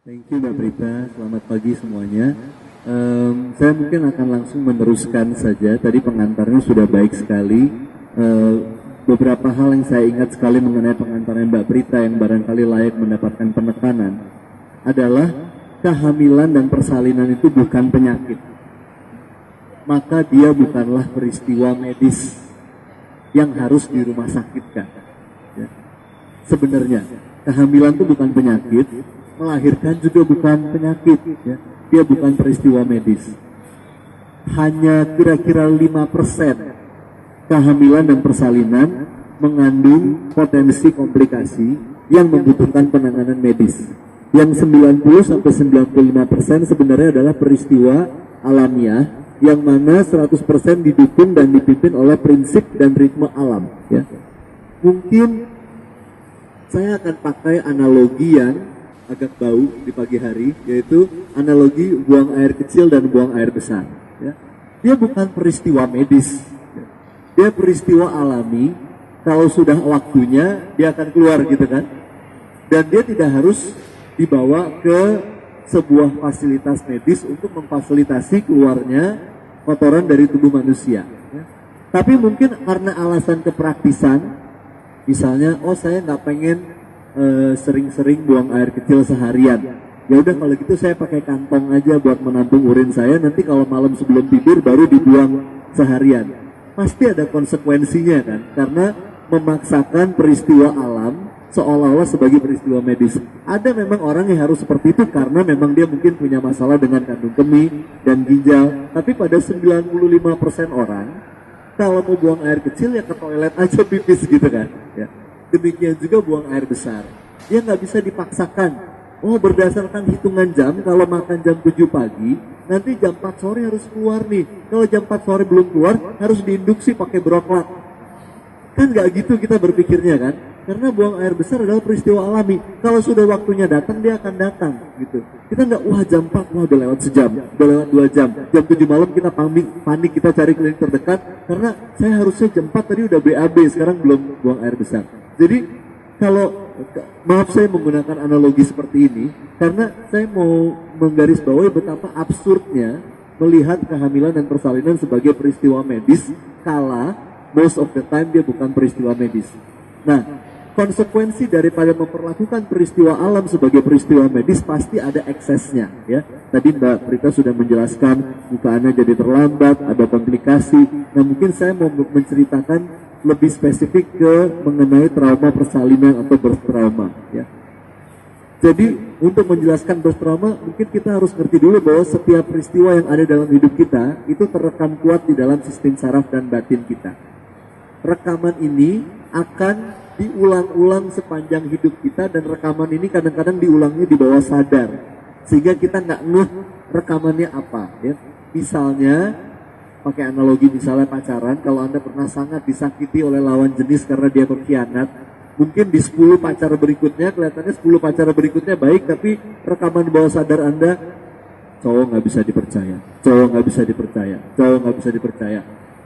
Thank you Mbak Prita, selamat pagi semuanya. Saya mungkin akan langsung meneruskan saja, tadi pengantarnya sudah baik sekali. Beberapa hal yang saya ingat sekali mengenai pengantarnya Mbak Prita yang barangkali layak mendapatkan penekanan adalah kehamilan dan persalinan itu bukan penyakit. Maka dia bukanlah peristiwa medis yang harus di rumah sakitkan. Ya. Sebenarnya, kehamilan itu bukan penyakit, melahirkan juga bukan penyakit, ya. Dia bukan peristiwa medis. Hanya kira-kira 5% kehamilan dan persalinan mengandung potensi komplikasi yang membutuhkan penanganan medis. Yang 90-95% sebenarnya adalah peristiwa alamiah yang mana 100% didukung dan dipimpin oleh prinsip dan ritme alam, ya. Mungkin saya akan pakai analogi yang agak bau di pagi hari, yaitu analogi buang air kecil dan buang air besar. Ya. Dia bukan peristiwa medis, ya. Dia peristiwa alami. Kalau sudah waktunya, dia akan keluar gitu kan. Dan dia tidak harus dibawa ke sebuah fasilitas medis untuk memfasilitasi keluarnya kotoran dari tubuh manusia. Ya. Tapi mungkin karena alasan kepraktisan, misalnya, saya nggak pengen sering-sering buang air kecil seharian. Ya udah kalau gitu saya pakai kantong aja buat menampung urin saya. Nanti kalau malam sebelum tidur baru dibuang seharian. Pasti ada konsekuensinya kan? Karena memaksakan peristiwa alam seolah-olah sebagai peristiwa medis. Ada memang orang yang harus seperti itu karena memang dia mungkin punya masalah dengan kandung kemih dan ginjal. Tapi pada 95% orang, kalau mau buang air kecil ya ke toilet aja pipis gitu kan. Ya. Demikian juga buang air besar. Dia nggak bisa dipaksakan. Berdasarkan hitungan jam, kalau makan jam 7 pagi, nanti jam 4 sore harus keluar nih. Kalau jam 4 sore belum keluar, harus diinduksi pakai broklat. Kan nggak gitu kita berpikirnya kan? Karena buang air besar adalah peristiwa alami. Kalau sudah waktunya datang, dia akan datang gitu. Kita nggak, jam 4, udah lewat sejam, udah lewat 2 jam. Jam 7 malam kita panik, kita cari klinik terdekat. Karena saya harusnya jam 4 tadi udah BAB, sekarang belum buang air besar. Jadi kalau, maaf saya menggunakan analogi seperti ini, karena saya mau menggarisbawahi betapa absurdnya melihat kehamilan dan persalinan sebagai peristiwa medis, kala most of the time dia bukan peristiwa medis. Nah, konsekuensi daripada memperlakukan peristiwa alam sebagai peristiwa medis pasti ada eksesnya, ya. Tadi Mbak Prita sudah menjelaskan muka Anda jadi terlambat, ada komplikasi. Nah, mungkin saya mau menceritakan lebih spesifik ke mengenai trauma persalinan atau birth trauma, ya. Jadi untuk menjelaskan birth trauma, mungkin kita harus ngerti dulu bahwa setiap peristiwa yang ada dalam hidup kita itu terekam kuat di dalam sistem saraf dan batin kita. Rekaman ini akan diulang-ulang sepanjang hidup kita, dan rekaman ini kadang-kadang diulangnya di bawah sadar, sehingga kita nggak ngeh rekamannya apa, ya. Misalnya, pakai analogi misalnya pacaran, kalau Anda pernah sangat disakiti oleh lawan jenis karena dia berkhianat, mungkin di 10 pacar berikutnya, kelihatannya 10 pacar berikutnya baik, tapi rekaman di bawah sadar Anda, cowok nggak bisa dipercaya, cowok nggak bisa dipercaya, cowok nggak bisa dipercaya.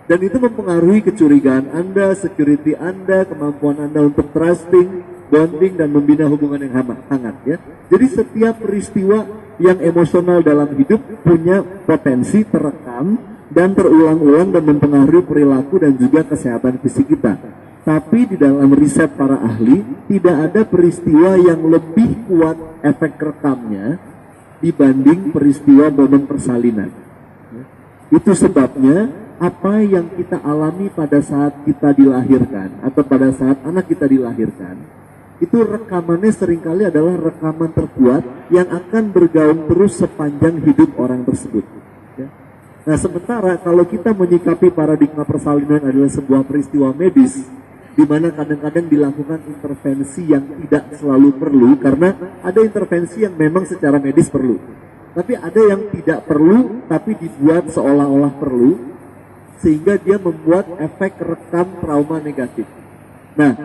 Dan itu mempengaruhi kecurigaan Anda, security Anda, kemampuan Anda untuk trusting, bonding, dan membina hubungan yang hangat, ya. Jadi setiap peristiwa yang emosional dalam hidup punya potensi terekam dan terulang-ulang dan mempengaruhi perilaku dan juga kesehatan fisik kita. Tapi di dalam riset para ahli, tidak ada peristiwa yang lebih kuat efek rekamnya dibanding peristiwa momen persalinan. Itu sebabnya apa yang kita alami pada saat kita dilahirkan atau pada saat anak kita dilahirkan, itu rekamannya seringkali adalah rekaman terkuat yang akan bergaung terus sepanjang hidup orang tersebut. Nah, sementara kalau kita menyikapi paradigma persalinan adalah sebuah peristiwa medis, di mana kadang-kadang dilakukan intervensi yang tidak selalu perlu, karena ada intervensi yang memang secara medis perlu, tapi ada yang tidak perlu tapi dibuat seolah-olah perlu, sehingga dia membuat efek rekam trauma negatif. Nah,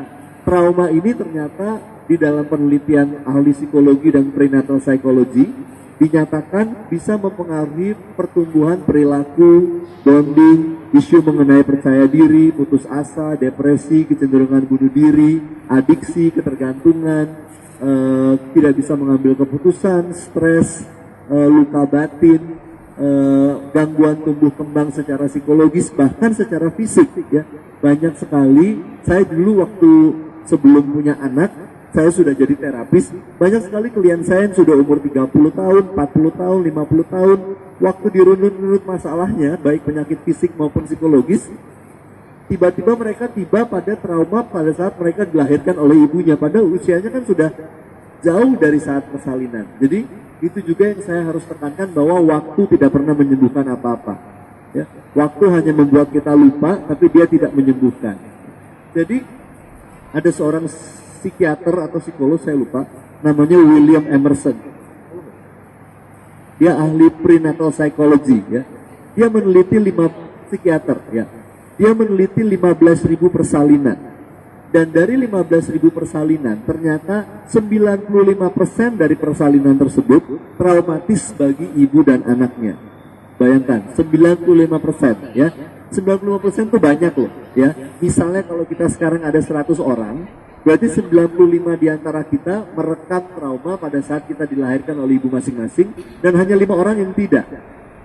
trauma ini ternyata di dalam penelitian ahli psikologi dan prenatal psychology dinyatakan bisa mempengaruhi pertumbuhan perilaku, bonding, isu mengenai percaya diri, putus asa, depresi, kecenderungan bunuh diri, adiksi, ketergantungan, tidak bisa mengambil keputusan, stres, luka batin, gangguan tumbuh kembang secara psikologis, bahkan secara fisik ya. Banyak sekali, saya dulu waktu sebelum punya anak, saya sudah jadi terapis, banyak sekali klien saya yang sudah umur 30 tahun, 40 tahun, 50 tahun, waktu dirunut-runut masalahnya, baik penyakit fisik maupun psikologis, tiba-tiba mereka tiba pada trauma pada saat mereka dilahirkan oleh ibunya, padahal usianya kan sudah jauh dari saat persalinan. Jadi itu juga yang saya harus tekankan, bahwa waktu tidak pernah menyembuhkan apa-apa. Ya, waktu hanya membuat kita lupa, tapi dia tidak menyembuhkan. Jadi ada seorang psikiater atau psikolog, saya lupa, namanya William Emerson. Dia ahli prenatal psychology ya. Dia meneliti 5 psikiater ya. Dia meneliti 15.000 persalinan. Dan dari 15.000 persalinan, ternyata 95% dari persalinan tersebut traumatis bagi ibu dan anaknya. Bayangkan, 95% ya. 95% itu banyak loh ya. Misalnya kalau kita sekarang ada 100 orang, berarti 95 di antara kita merekam trauma pada saat kita dilahirkan oleh ibu masing-masing, dan hanya 5 orang yang tidak.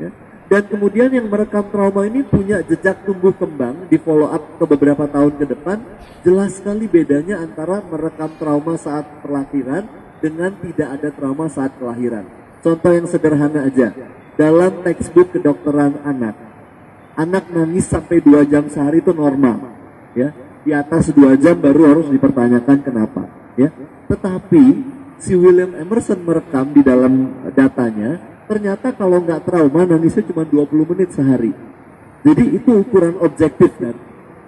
Ya. Dan kemudian yang merekam trauma ini punya jejak tumbuh kembang di follow up ke beberapa tahun ke depan. Jelas sekali bedanya antara merekam trauma saat kelahiran dengan tidak ada trauma saat kelahiran. Contoh yang sederhana aja, dalam textbook kedokteran anak nangis sampai 2 jam sehari itu normal ya. Di atas 2 jam baru harus dipertanyakan kenapa ya. Tetapi si William Emerson merekam di dalam datanya, ternyata kalau nggak trauma nangisnya cuma 20 menit sehari. Jadi itu ukuran objektif kan.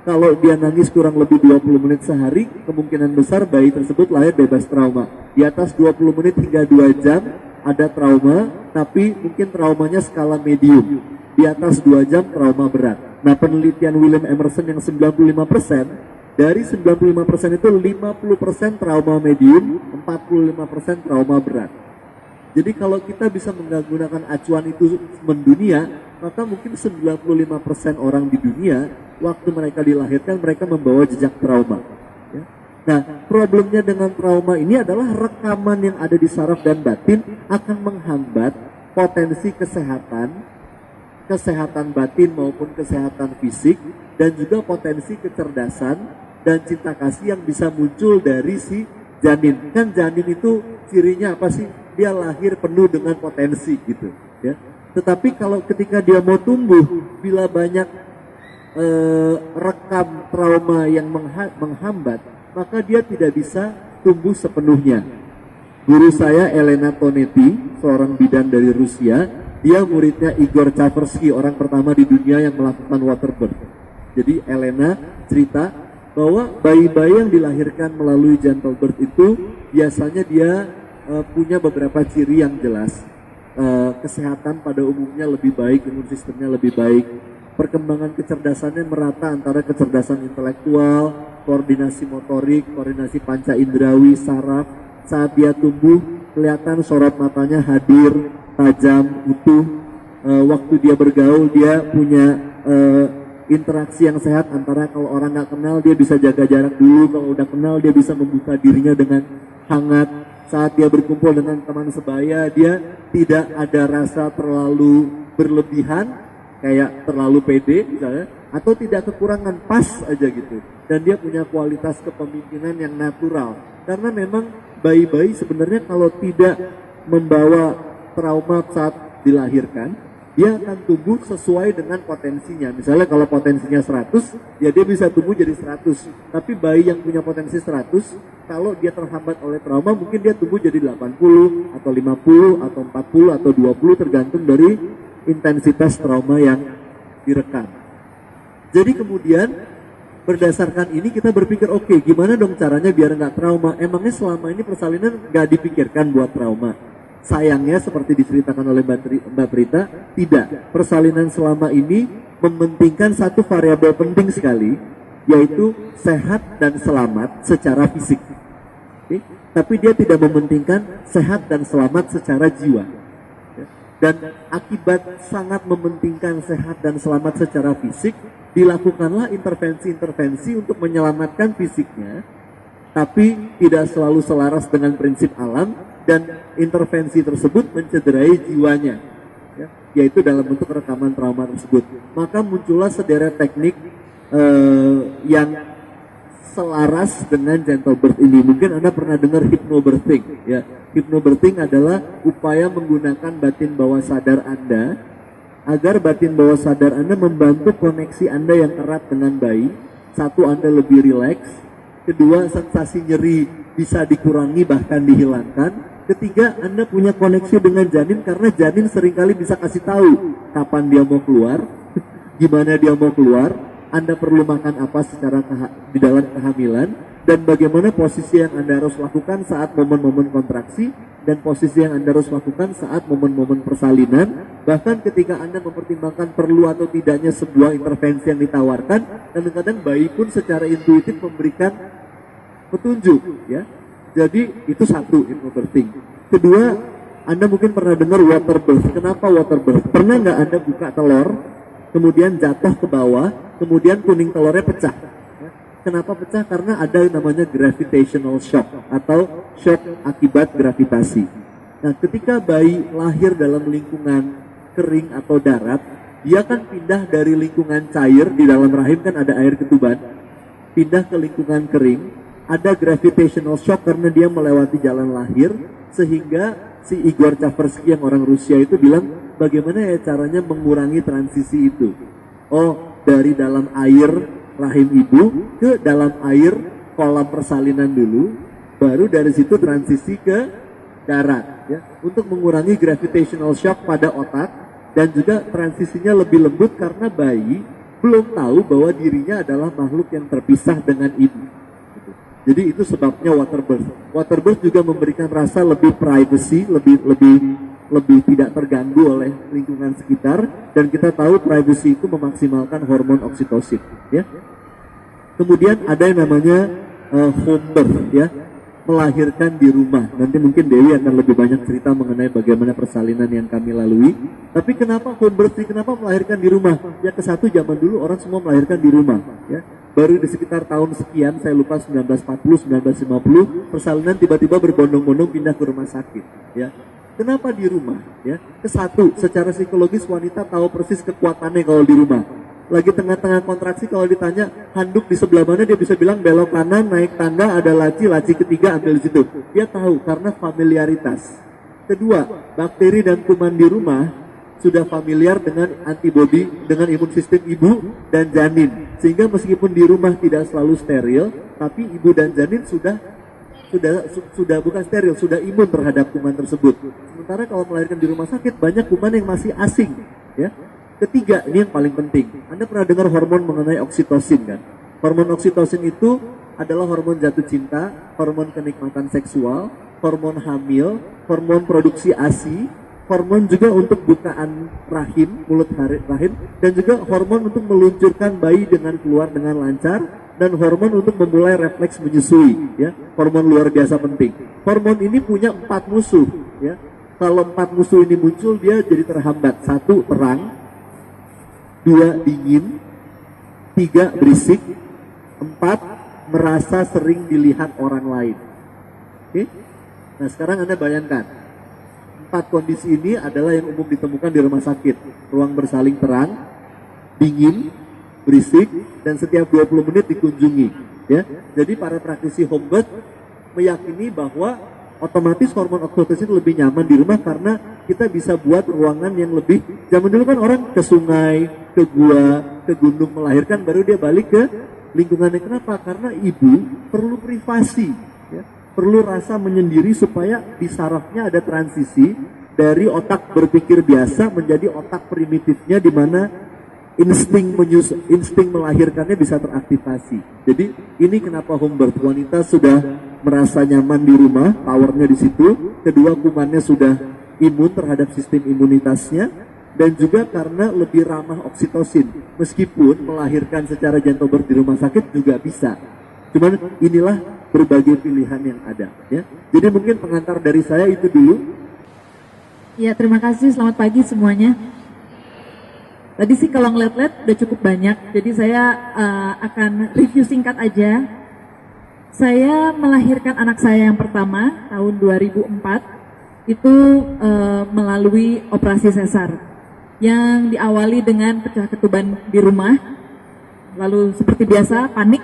Kalau dia nangis kurang lebih 20 menit sehari, kemungkinan besar bayi tersebut lahir bebas trauma. Di atas 20 menit hingga 2 jam ada trauma, tapi mungkin traumanya skala medium. Di atas 2 jam trauma berat. Nah, penelitian William Emerson yang 95%, dari 95% itu 50% trauma medium, 45% trauma berat. Jadi kalau kita bisa menggunakan acuan itu mendunia, maka mungkin 95% orang di dunia, waktu mereka dilahirkan, mereka membawa jejak trauma. Ya. Nah, problemnya dengan trauma ini adalah rekaman yang ada di saraf dan batin akan menghambat potensi kesehatan batin maupun kesehatan fisik, dan juga potensi kecerdasan dan cinta kasih yang bisa muncul dari si janin. Kan janin itu cirinya apa sih? Dia lahir penuh dengan potensi gitu ya. Tetapi kalau ketika dia mau tumbuh, bila banyak rekam trauma yang menghambat, maka dia tidak bisa tumbuh sepenuhnya. Guru saya Elena Tonetti, seorang bidan dari Rusia, dia muridnya Igor Tversky, orang pertama di dunia yang melakukan water birth. Jadi Elena cerita bahwa bayi-bayi yang dilahirkan melalui gentle birth itu biasanya dia punya beberapa ciri yang jelas. Kesehatan pada umumnya lebih baik, imun sistemnya lebih baik, perkembangan kecerdasannya merata antara kecerdasan intelektual, koordinasi motorik, koordinasi panca indrawi, saraf. Saat dia tumbuh, kelihatan sorot matanya hadir, tajam, utuh. Waktu dia bergaul, dia punya interaksi yang sehat, antara kalau orang nggak kenal dia bisa jaga jarak dulu, kalau udah kenal dia bisa membuka dirinya dengan hangat. Saat dia berkumpul dengan teman sebaya, dia tidak ada rasa terlalu berlebihan, kayak terlalu pede misalnya, atau tidak kekurangan, pas aja gitu. Dan dia punya kualitas kepemimpinan yang natural. Karena memang bayi-bayi sebenarnya kalau tidak membawa trauma saat dilahirkan, dia akan tumbuh sesuai dengan potensinya. Misalnya kalau potensinya 100, ya dia bisa tumbuh jadi 100. Tapi bayi yang punya potensi 100, kalau dia terhambat oleh trauma, mungkin dia tumbuh jadi 80, atau 50, atau 40, atau 20, tergantung dari intensitas trauma yang direkam. Jadi kemudian, berdasarkan ini kita berpikir, oke, gimana dong caranya biar nggak trauma? Emangnya selama ini persalinan nggak dipikirkan buat trauma? Sayangnya seperti diceritakan oleh Mbak Prita, tidak. Persalinan selama ini mementingkan satu variabel penting sekali, yaitu sehat dan selamat secara fisik. Okay? Tapi dia tidak mementingkan sehat dan selamat secara jiwa. Dan akibat sangat mementingkan sehat dan selamat secara fisik, dilakukanlah intervensi-intervensi untuk menyelamatkan fisiknya, tapi tidak selalu selaras dengan prinsip alam, dan intervensi tersebut mencederai jiwanya, ya, yaitu dalam bentuk rekaman trauma tersebut. Maka muncullah sederet teknik yang selaras dengan gentle birth ini. Mungkin Anda pernah dengar hypnobirthing, ya. Hypnobirthing adalah upaya menggunakan batin bawah sadar Anda agar batin bawah sadar Anda membantu koneksi Anda yang erat dengan bayi. Satu, Anda lebih rileks. Kedua, sensasi nyeri bisa dikurangi bahkan dihilangkan. Ketiga, Anda punya koneksi dengan janin karena janin seringkali bisa kasih tahu kapan dia mau keluar, gimana dia mau keluar, Anda perlu makan apa secara di dalam kehamilan, dan bagaimana posisi yang Anda harus lakukan saat momen-momen kontraksi, dan posisi yang Anda harus lakukan saat momen-momen persalinan. Bahkan ketika Anda mempertimbangkan perlu atau tidaknya sebuah intervensi yang ditawarkan, kadang-kadang bayi pun secara intuitif memberikan petunjuk, ya. Jadi itu satu, hypnobirthing. Kedua, Anda mungkin pernah dengar water birth. Kenapa water birth? Pernah nggak Anda buka telur, kemudian jatuh ke bawah, kemudian kuning telurnya pecah? Kenapa pecah? Karena ada yang namanya gravitational shock atau shock akibat gravitasi. Nah, ketika bayi lahir dalam lingkungan kering atau darat, dia kan pindah dari lingkungan cair, di dalam rahim kan ada air ketuban, pindah ke lingkungan kering, ada gravitational shock karena dia melewati jalan lahir, sehingga si Igor Chavchavsky yang orang Rusia itu bilang, bagaimana ya caranya mengurangi transisi itu? Oh, dari dalam air rahim ibu ke dalam air kolam persalinan dulu, baru dari situ transisi ke darat, ya, untuk mengurangi gravitational shock pada otak, dan juga transisinya lebih lembut karena bayi belum tahu bahwa dirinya adalah makhluk yang terpisah dengan ibu. Jadi itu sebabnya water birth. Water birth juga memberikan rasa lebih privacy, lebih tidak terganggu oleh lingkungan sekitar, dan kita tahu privacy itu memaksimalkan hormon oksitosin, ya. Kemudian ada yang namanya home birth, ya, melahirkan di rumah. Nanti mungkin Dewi akan lebih banyak cerita mengenai bagaimana persalinan yang kami lalui. Tapi kenapa home birth? Kenapa melahirkan di rumah? Ya, ke satu, zaman dulu orang semua melahirkan di rumah, ya. Baru di sekitar tahun sekian, saya lupa 1940, 1950, persalinan tiba-tiba berbondong-bondong pindah ke rumah sakit, ya. Kenapa di rumah? Ya, ke satu, secara psikologis wanita tahu persis kekuatannya kalau di rumah. Lagi tengah-tengah kontraksi, kalau ditanya handuk di sebelah mana, dia bisa bilang belok kanan, naik tangga, ada laci ketiga ambil di situ. Dia tahu karena familiaritas. Kedua, bakteri dan kuman di rumah sudah familiar dengan antibodi, dengan imun sistem ibu dan janin, sehingga meskipun di rumah tidak selalu steril, tapi ibu dan janin sudah bukan steril, sudah imun terhadap kuman tersebut. Sementara kalau melahirkan di rumah sakit, banyak kuman yang masih asing, ya. Ketiga, ini yang paling penting. Anda pernah dengar hormon mengenai oksitosin, kan? Hormon oksitosin itu adalah hormon jatuh cinta, hormon kenikmatan seksual, hormon hamil, hormon produksi ASI, hormon juga untuk bukaan rahim, mulut rahim, dan juga hormon untuk meluncurkan bayi dengan keluar dengan lancar, dan hormon untuk memulai refleks menyusui, ya. Hormon luar biasa penting. Hormon ini punya 4 musuh, ya. Kalau 4 musuh ini muncul, dia jadi terhambat. 1, terang. 2, dingin. 3, berisik. 4, merasa sering dilihat orang lain. Oke? Nah, sekarang Anda bayangkan, 4 kondisi ini adalah yang umum ditemukan di rumah sakit. Ruang bersalin terang, dingin, berisik, dan setiap 20 menit dikunjungi, ya. Jadi para praktisi home birth meyakini bahwa otomatis hormon oksitosin lebih nyaman di rumah karena kita bisa buat ruangan yang lebih. Zaman dulu kan orang ke sungai, ke gua, ke gunung melahirkan, baru dia balik ke lingkungannya. Kenapa? Karena ibu perlu privasi, ya. Perlu rasa menyendiri supaya di sarafnya ada transisi dari otak berpikir biasa menjadi otak primitifnya, di mana insting melahirkannya bisa teraktivasi. Jadi ini kenapa home birth, wanita sudah merasa nyaman di rumah, powernya di situ. Kedua, kumannya sudah imun terhadap sistem imunitasnya, dan juga karena lebih ramah oksitosin. Meskipun melahirkan secara gentle birth di rumah sakit juga bisa. Cuman inilah berbagai pilihan yang ada, ya. Jadi mungkin pengantar dari saya itu dulu. Ya, terima kasih. Selamat pagi semuanya. Tadi sih kalau ngeliat-liat udah cukup banyak, jadi saya akan review singkat aja. Saya melahirkan anak saya yang pertama tahun 2004 itu melalui operasi sesar yang diawali dengan pecah ketuban di rumah. Lalu seperti biasa panik,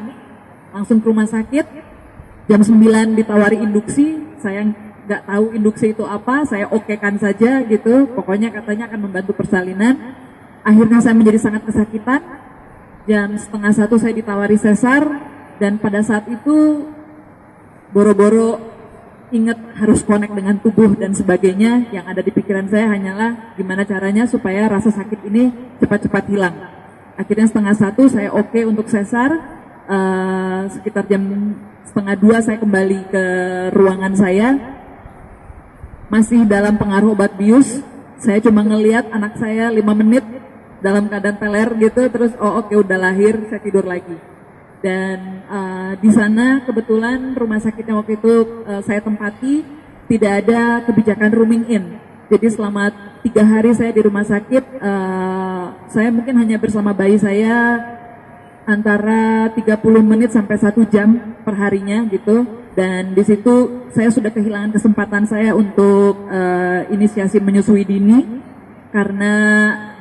langsung ke rumah sakit. Jam 9 ditawari induksi, saya nggak tahu induksi itu apa, saya okekan saja gitu. Pokoknya katanya akan membantu persalinan. Akhirnya saya menjadi sangat kesakitan. Jam 12:30 saya ditawari sesar, dan pada saat itu boro-boro ingat harus connect dengan tubuh dan sebagainya. Yang ada di pikiran saya hanyalah gimana caranya supaya rasa sakit ini cepat-cepat hilang. Akhirnya 12:30 saya oke untuk sesar. Sekitar jam 1:30 saya kembali ke ruangan saya. Masih dalam pengaruh obat bius. Saya cuma ngelihat anak saya 5 menit dalam keadaan teler gitu, terus oke udah lahir, saya tidur lagi. Dan di sana kebetulan rumah sakit yang waktu itu saya tempati tidak ada kebijakan rooming in. Jadi selama 3 hari saya di rumah sakit, saya mungkin hanya bersama bayi saya antara 30 menit sampai 1 jam per harinya gitu. Dan di situ saya sudah kehilangan kesempatan saya untuk inisiasi menyusui dini karena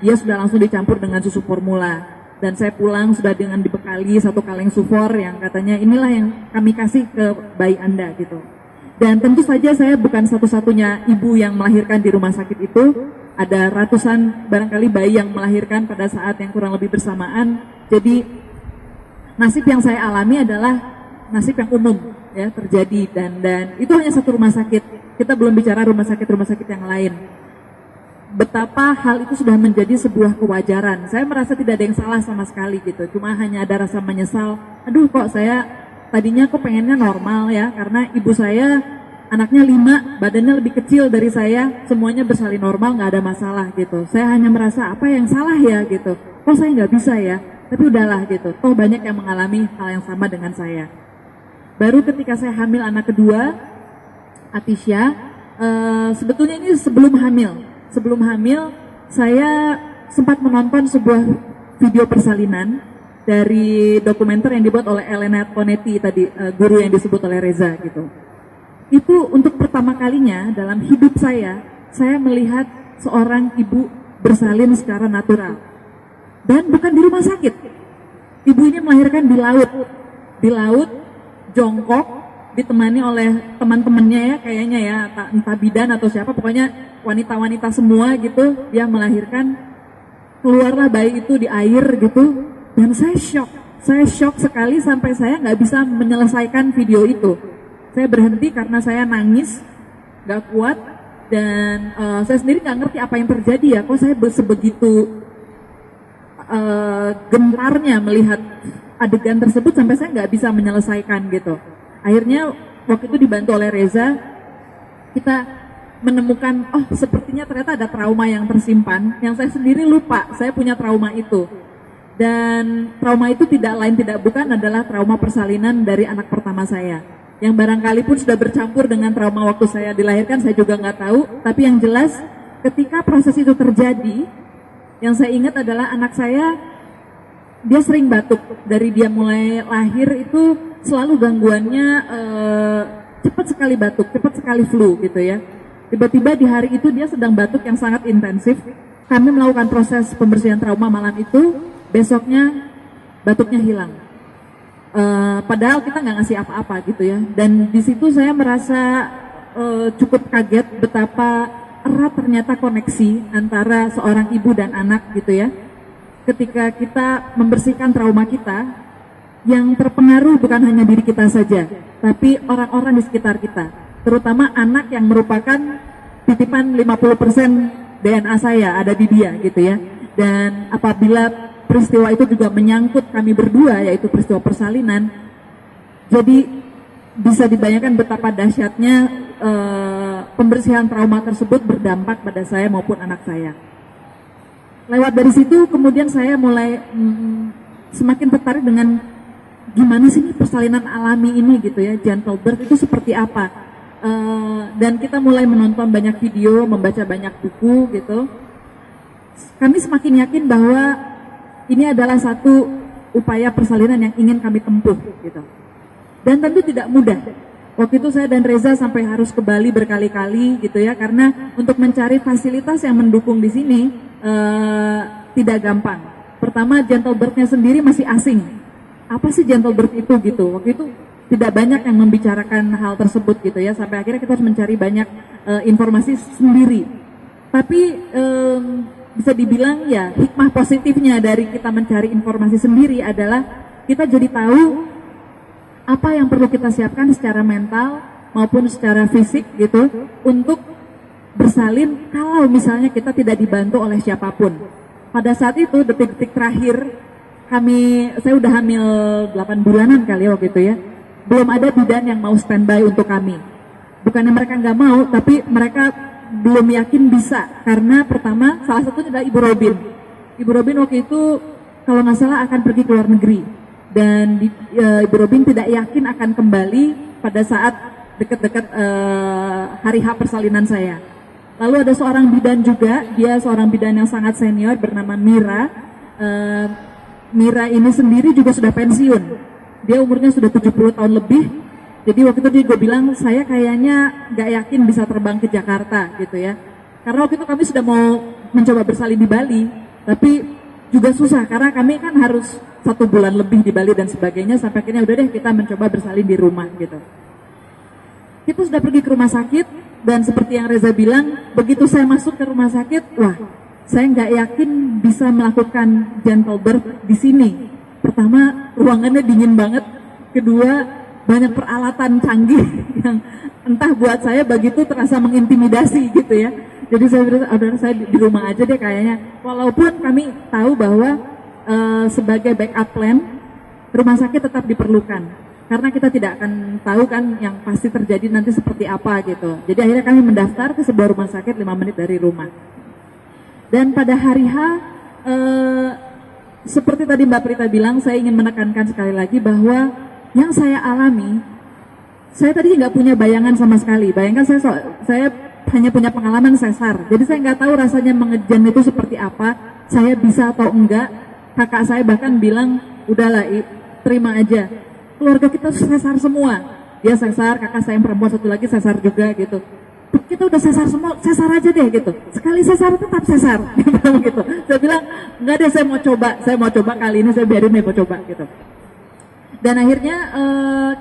dia sudah langsung dicampur dengan susu formula. Dan saya pulang sudah dengan dibekali 1 kaleng sufor yang katanya inilah yang kami kasih ke bayi Anda gitu. Dan tentu saja saya bukan satu-satunya ibu yang melahirkan di rumah sakit itu. Ada ratusan barangkali bayi yang melahirkan pada saat yang kurang lebih bersamaan. Jadi nasib yang saya alami adalah nasib yang umum ya terjadi, dan itu hanya 1 rumah sakit. Kita belum bicara rumah sakit yang lain. Betapa hal itu sudah menjadi sebuah kewajaran. Saya merasa tidak ada yang salah sama sekali gitu. Cuma hanya ada rasa menyesal. Aduh kok saya tadinya kok pengennya normal ya, karena ibu saya anaknya 5, badannya lebih kecil dari saya, semuanya bersalin normal, nggak ada masalah gitu. Saya hanya merasa apa yang salah ya gitu. Kok saya nggak bisa ya? Tapi udahlah gitu. Toh banyak yang mengalami hal yang sama dengan saya. Baru ketika saya hamil anak kedua, Atisha, sebetulnya ini sebelum hamil. Sebelum hamil, saya sempat menonton sebuah video persalinan dari dokumenter yang dibuat oleh Elena Tonetti tadi, guru yang disebut oleh Reza gitu. Itu untuk pertama kalinya dalam hidup saya melihat seorang ibu bersalin secara natural. Dan bukan di rumah sakit. Ibu ini melahirkan di laut, jongkok, ditemani oleh teman-temannya ya, kayaknya ya, entah bidan atau siapa, pokoknya wanita-wanita semua gitu. Dia melahirkan, keluarlah bayi itu di air gitu, dan saya shock sekali sampai saya nggak bisa menyelesaikan video itu. Saya berhenti karena saya nangis, nggak kuat, dan saya sendiri nggak ngerti apa yang terjadi ya, kok saya sebegitu gentarnya melihat adegan tersebut sampai saya nggak bisa menyelesaikan gitu. Akhirnya waktu itu dibantu oleh Reza, kita menemukan, oh sepertinya ternyata ada trauma yang tersimpan, yang saya sendiri lupa, saya punya trauma itu. Dan trauma itu tidak lain tidak bukan adalah trauma persalinan dari anak pertama saya. Yang barangkali pun sudah bercampur dengan trauma waktu saya dilahirkan, saya juga nggak tahu. Tapi yang jelas ketika proses itu terjadi, yang saya ingat adalah anak saya, dia sering batuk. Dari dia mulai lahir itu selalu gangguannya cepat sekali batuk, cepat sekali flu gitu ya. Tiba-tiba di hari itu dia sedang batuk yang sangat intensif. Kami melakukan proses pembersihan trauma malam itu, besoknya batuknya hilang. Padahal kita nggak ngasih apa-apa gitu ya. Dan di situ saya merasa cukup kaget betapa erat ternyata koneksi antara seorang ibu dan anak gitu ya. Ketika kita membersihkan trauma kita, yang terpengaruh bukan hanya diri kita saja, tapi orang-orang di sekitar kita, terutama anak yang merupakan titipan 50% DNA saya ada di dia gitu ya. Dan apabila peristiwa itu juga menyangkut kami berdua, yaitu peristiwa persalinan, jadi bisa dibayangkan betapa dahsyatnya pembersihan trauma tersebut berdampak pada saya maupun anak saya. Lewat dari situ kemudian saya mulai semakin tertarik dengan gimana sih ini persalinan alami ini gitu ya, gentle birth itu seperti apa. Dan kita mulai menonton banyak video, membaca banyak buku gitu. Kami semakin yakin bahwa ini adalah satu upaya persalinan yang ingin kami tempuh gitu. Dan tentu tidak mudah. Waktu itu saya dan Reza sampai harus ke Bali berkali-kali gitu ya, karena untuk mencari fasilitas yang mendukung di sini tidak gampang. Pertama, gentle bird-nya sendiri masih asing. Apa sih gentle bird itu gitu? Waktu itu tidak banyak yang membicarakan hal tersebut gitu ya, sampai akhirnya kita harus mencari banyak informasi sendiri. Tapi bisa dibilang ya hikmah positifnya dari kita mencari informasi sendiri adalah kita jadi tahu apa yang perlu kita siapkan secara mental maupun secara fisik gitu untuk bersalin kalau misalnya kita tidak dibantu oleh siapapun. Pada saat itu detik-detik terakhir saya udah hamil 8 bulanan kali ya waktu itu ya, belum ada bidan yang mau standby untuk kami. Bukannya mereka nggak mau, tapi mereka belum yakin bisa, karena pertama salah satunya adalah Ibu Robin. Ibu Robin waktu itu kalau nggak salah akan pergi ke luar negeri, dan Ibu Robin tidak yakin akan kembali pada saat dekat-dekat hari H persalinan saya. Lalu ada seorang bidan juga, dia seorang bidan yang sangat senior bernama Mira. Mira ini sendiri juga sudah pensiun, dia umurnya sudah 70 tahun lebih. Jadi waktu itu dia juga bilang, saya kayaknya gak yakin bisa terbang ke Jakarta gitu ya. Karena waktu itu kami sudah mau mencoba bersalin di Bali, tapi juga susah karena kami kan harus 1 bulan lebih di Bali dan sebagainya, sampai akhirnya udah deh kita mencoba bersalin di rumah gitu. Kita sudah pergi ke rumah sakit, dan seperti yang Reza bilang, begitu saya masuk ke rumah sakit, wah saya gak yakin bisa melakukan gentle birth di sini. Pertama, ruangannya dingin banget. Kedua, banyak peralatan canggih yang entah buat saya begitu terasa mengintimidasi gitu ya. Jadi saya bilang, saya di rumah aja deh kayaknya. Walaupun kami tahu bahwa sebagai backup plan, rumah sakit tetap diperlukan. Karena kita tidak akan tahu kan yang pasti terjadi nanti seperti apa gitu. Jadi akhirnya kami mendaftar ke sebuah rumah sakit 5 menit dari rumah. Dan pada hari H, seperti tadi Mbak Prita bilang, saya ingin menekankan sekali lagi bahwa yang saya alami, saya tadi nggak punya bayangan sama sekali. Bayangkan saya hanya punya pengalaman sesar. Jadi saya nggak tahu rasanya mengejan itu seperti apa. Saya bisa atau enggak. Kakak saya bahkan bilang, udahlah terima aja. Keluarga kita sesar semua. Dia sesar, kakak saya yang perempuan satu lagi sesar juga gitu. Kita udah sesar semua, sesar aja deh gitu. Sekali sesar tetap sesar. Gitu. Saya bilang, enggak deh, saya mau coba kali ini, saya biarin deh mau coba gitu. Dan akhirnya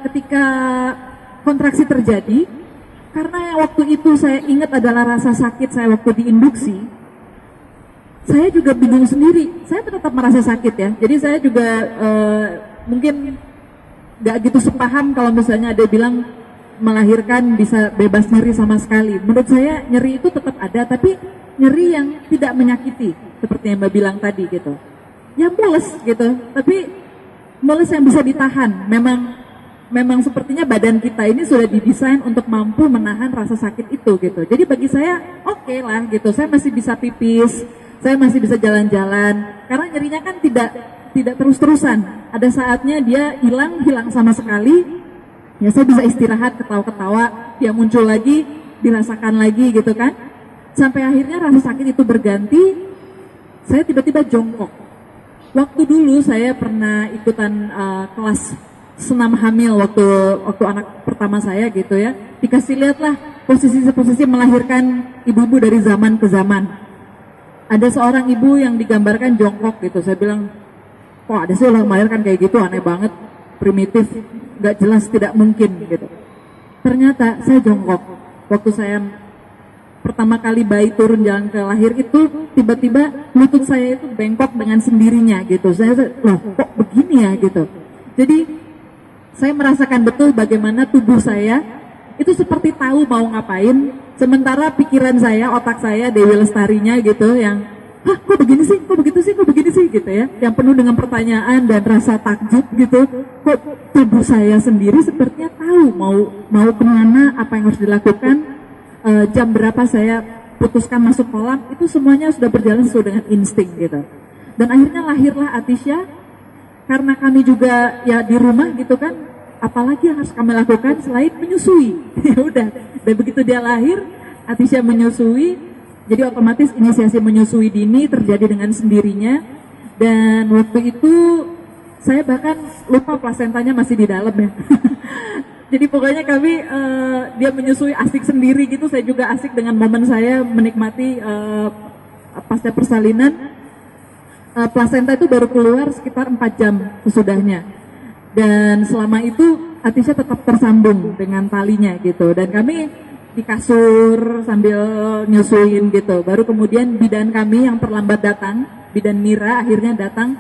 ketika kontraksi terjadi, karena waktu itu saya ingat adalah rasa sakit saya waktu diinduksi, saya juga bingung sendiri. Saya tetap merasa sakit ya. Jadi saya juga mungkin gak gitu sepaham kalau misalnya ada bilang melahirkan bisa bebas nyeri sama sekali. Menurut saya nyeri itu tetap ada, tapi nyeri yang tidak menyakiti, seperti yang Mbak bilang tadi gitu. Ya mules gitu, tapi mules yang bisa ditahan. Memang sepertinya badan kita ini sudah didesain untuk mampu menahan rasa sakit itu gitu. Jadi bagi saya oke lah gitu. Saya masih bisa pipis, saya masih bisa jalan-jalan. Karena nyerinya kan tidak terus-terusan. Ada saatnya dia hilang sama sekali. Ya saya bisa istirahat, ketawa-ketawa, dia muncul lagi, dirasakan lagi gitu kan. Sampai akhirnya rasa sakit itu berganti, saya tiba-tiba jongkok. Waktu dulu saya pernah ikutan kelas senam hamil waktu anak pertama saya gitu ya. Dikasih lihatlah posisi melahirkan ibu-ibu dari zaman ke zaman. Ada seorang ibu yang digambarkan jongkok gitu. Saya bilang, kok ada sih orang melahirkan kayak gitu, aneh banget, primitif, gak jelas, tidak mungkin gitu. Ternyata saya jongkok. Waktu saya pertama kali bayi turun jalan ke lahir itu, tiba-tiba lutut saya itu bengkok dengan sendirinya gitu. Saya loh kok begini ya gitu. Jadi saya merasakan betul bagaimana tubuh saya itu seperti tahu mau ngapain, sementara pikiran saya, otak saya, Dewi Lestarinya gitu yang kok begini sih, kok begitu sih, kok begini sih gitu ya, yang penuh dengan pertanyaan dan rasa takjub gitu. Kok tubuh saya sendiri sepertinya tahu mau kemana, apa yang harus dilakukan. Jam berapa saya putuskan masuk kolam, itu semuanya sudah berjalan sesuai dengan insting gitu. Dan akhirnya lahirlah Atisha, karena kami juga ya di rumah gitu kan, apalagi yang harus kami lakukan selain menyusui. Ya udah, dan begitu dia lahir, Atisha menyusui, jadi otomatis inisiasi menyusui dini terjadi dengan sendirinya. Dan waktu itu saya bahkan lupa plasentanya masih di dalam ya. Jadi pokoknya kami dia menyusui asik sendiri gitu, saya juga asik dengan momen saya menikmati pasca persalinan. Plasenta itu baru keluar sekitar 4 jam sesudahnya, dan selama itu Atisha tetap tersambung dengan talinya gitu, dan kami di kasur sambil nyusuin gitu. Baru kemudian bidan kami yang terlambat datang, bidan Mira akhirnya datang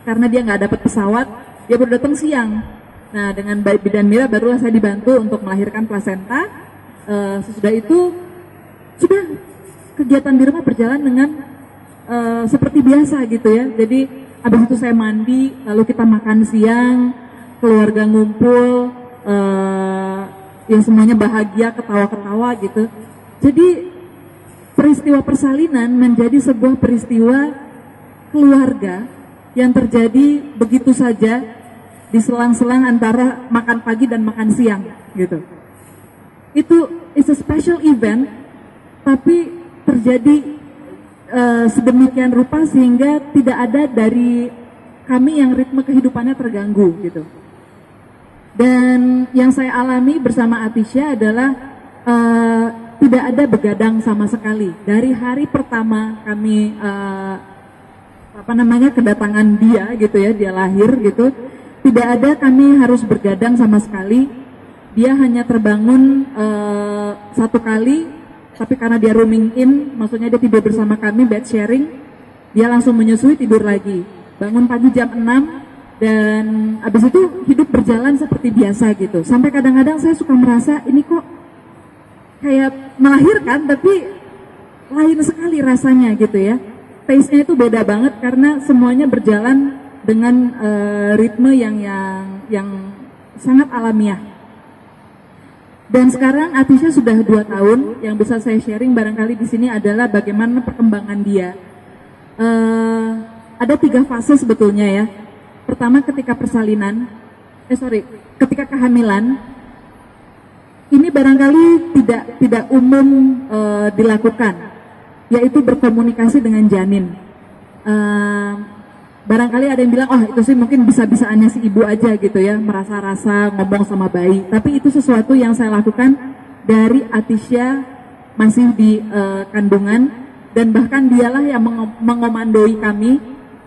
karena dia nggak dapat pesawat, dia baru datang siang. Nah, dengan bidan Mira barulah saya dibantu untuk melahirkan plasenta. Sesudah itu sudah kegiatan di rumah berjalan dengan seperti biasa gitu ya. Jadi habis itu saya mandi, lalu kita makan siang, keluarga ngumpul, yang semuanya bahagia, ketawa-ketawa gitu. Jadi peristiwa persalinan menjadi sebuah peristiwa keluarga yang terjadi begitu saja di selang-selang antara makan pagi dan makan siang gitu. Itu is a special event, tapi terjadi sedemikian rupa sehingga tidak ada dari kami yang ritme kehidupannya terganggu gitu. Dan yang saya alami bersama Atisha adalah tidak ada begadang sama sekali. Dari hari pertama kami kedatangan dia gitu ya, dia lahir gitu, tidak ada kami harus bergadang sama sekali. Dia hanya terbangun 1 kali, tapi karena dia rooming in, maksudnya dia tidur bersama kami, bed sharing, dia langsung menyusui, tidur lagi. Bangun pagi jam 6, dan abis itu hidup berjalan seperti biasa gitu. Sampai kadang-kadang saya suka merasa, ini kok kayak melahirkan, tapi lain sekali rasanya gitu ya. Taste-nya itu beda banget karena semuanya berjalan dengan ritme yang sangat alamiah. Dan sekarang Atisha sudah 2 tahun. Yang bisa saya sharing barangkali di sini adalah bagaimana perkembangan dia. Ada 3 fase sebetulnya ya. Pertama ketika ketika kehamilan. Ini barangkali tidak umum dilakukan, yaitu berkomunikasi dengan janin. Barangkali ada yang bilang, oh itu sih mungkin bisa-bisaannya si ibu aja gitu ya, merasa-rasa ngomong sama bayi. Tapi itu sesuatu yang saya lakukan dari Atisha masih di kandungan, dan bahkan dialah yang mengomandoi kami.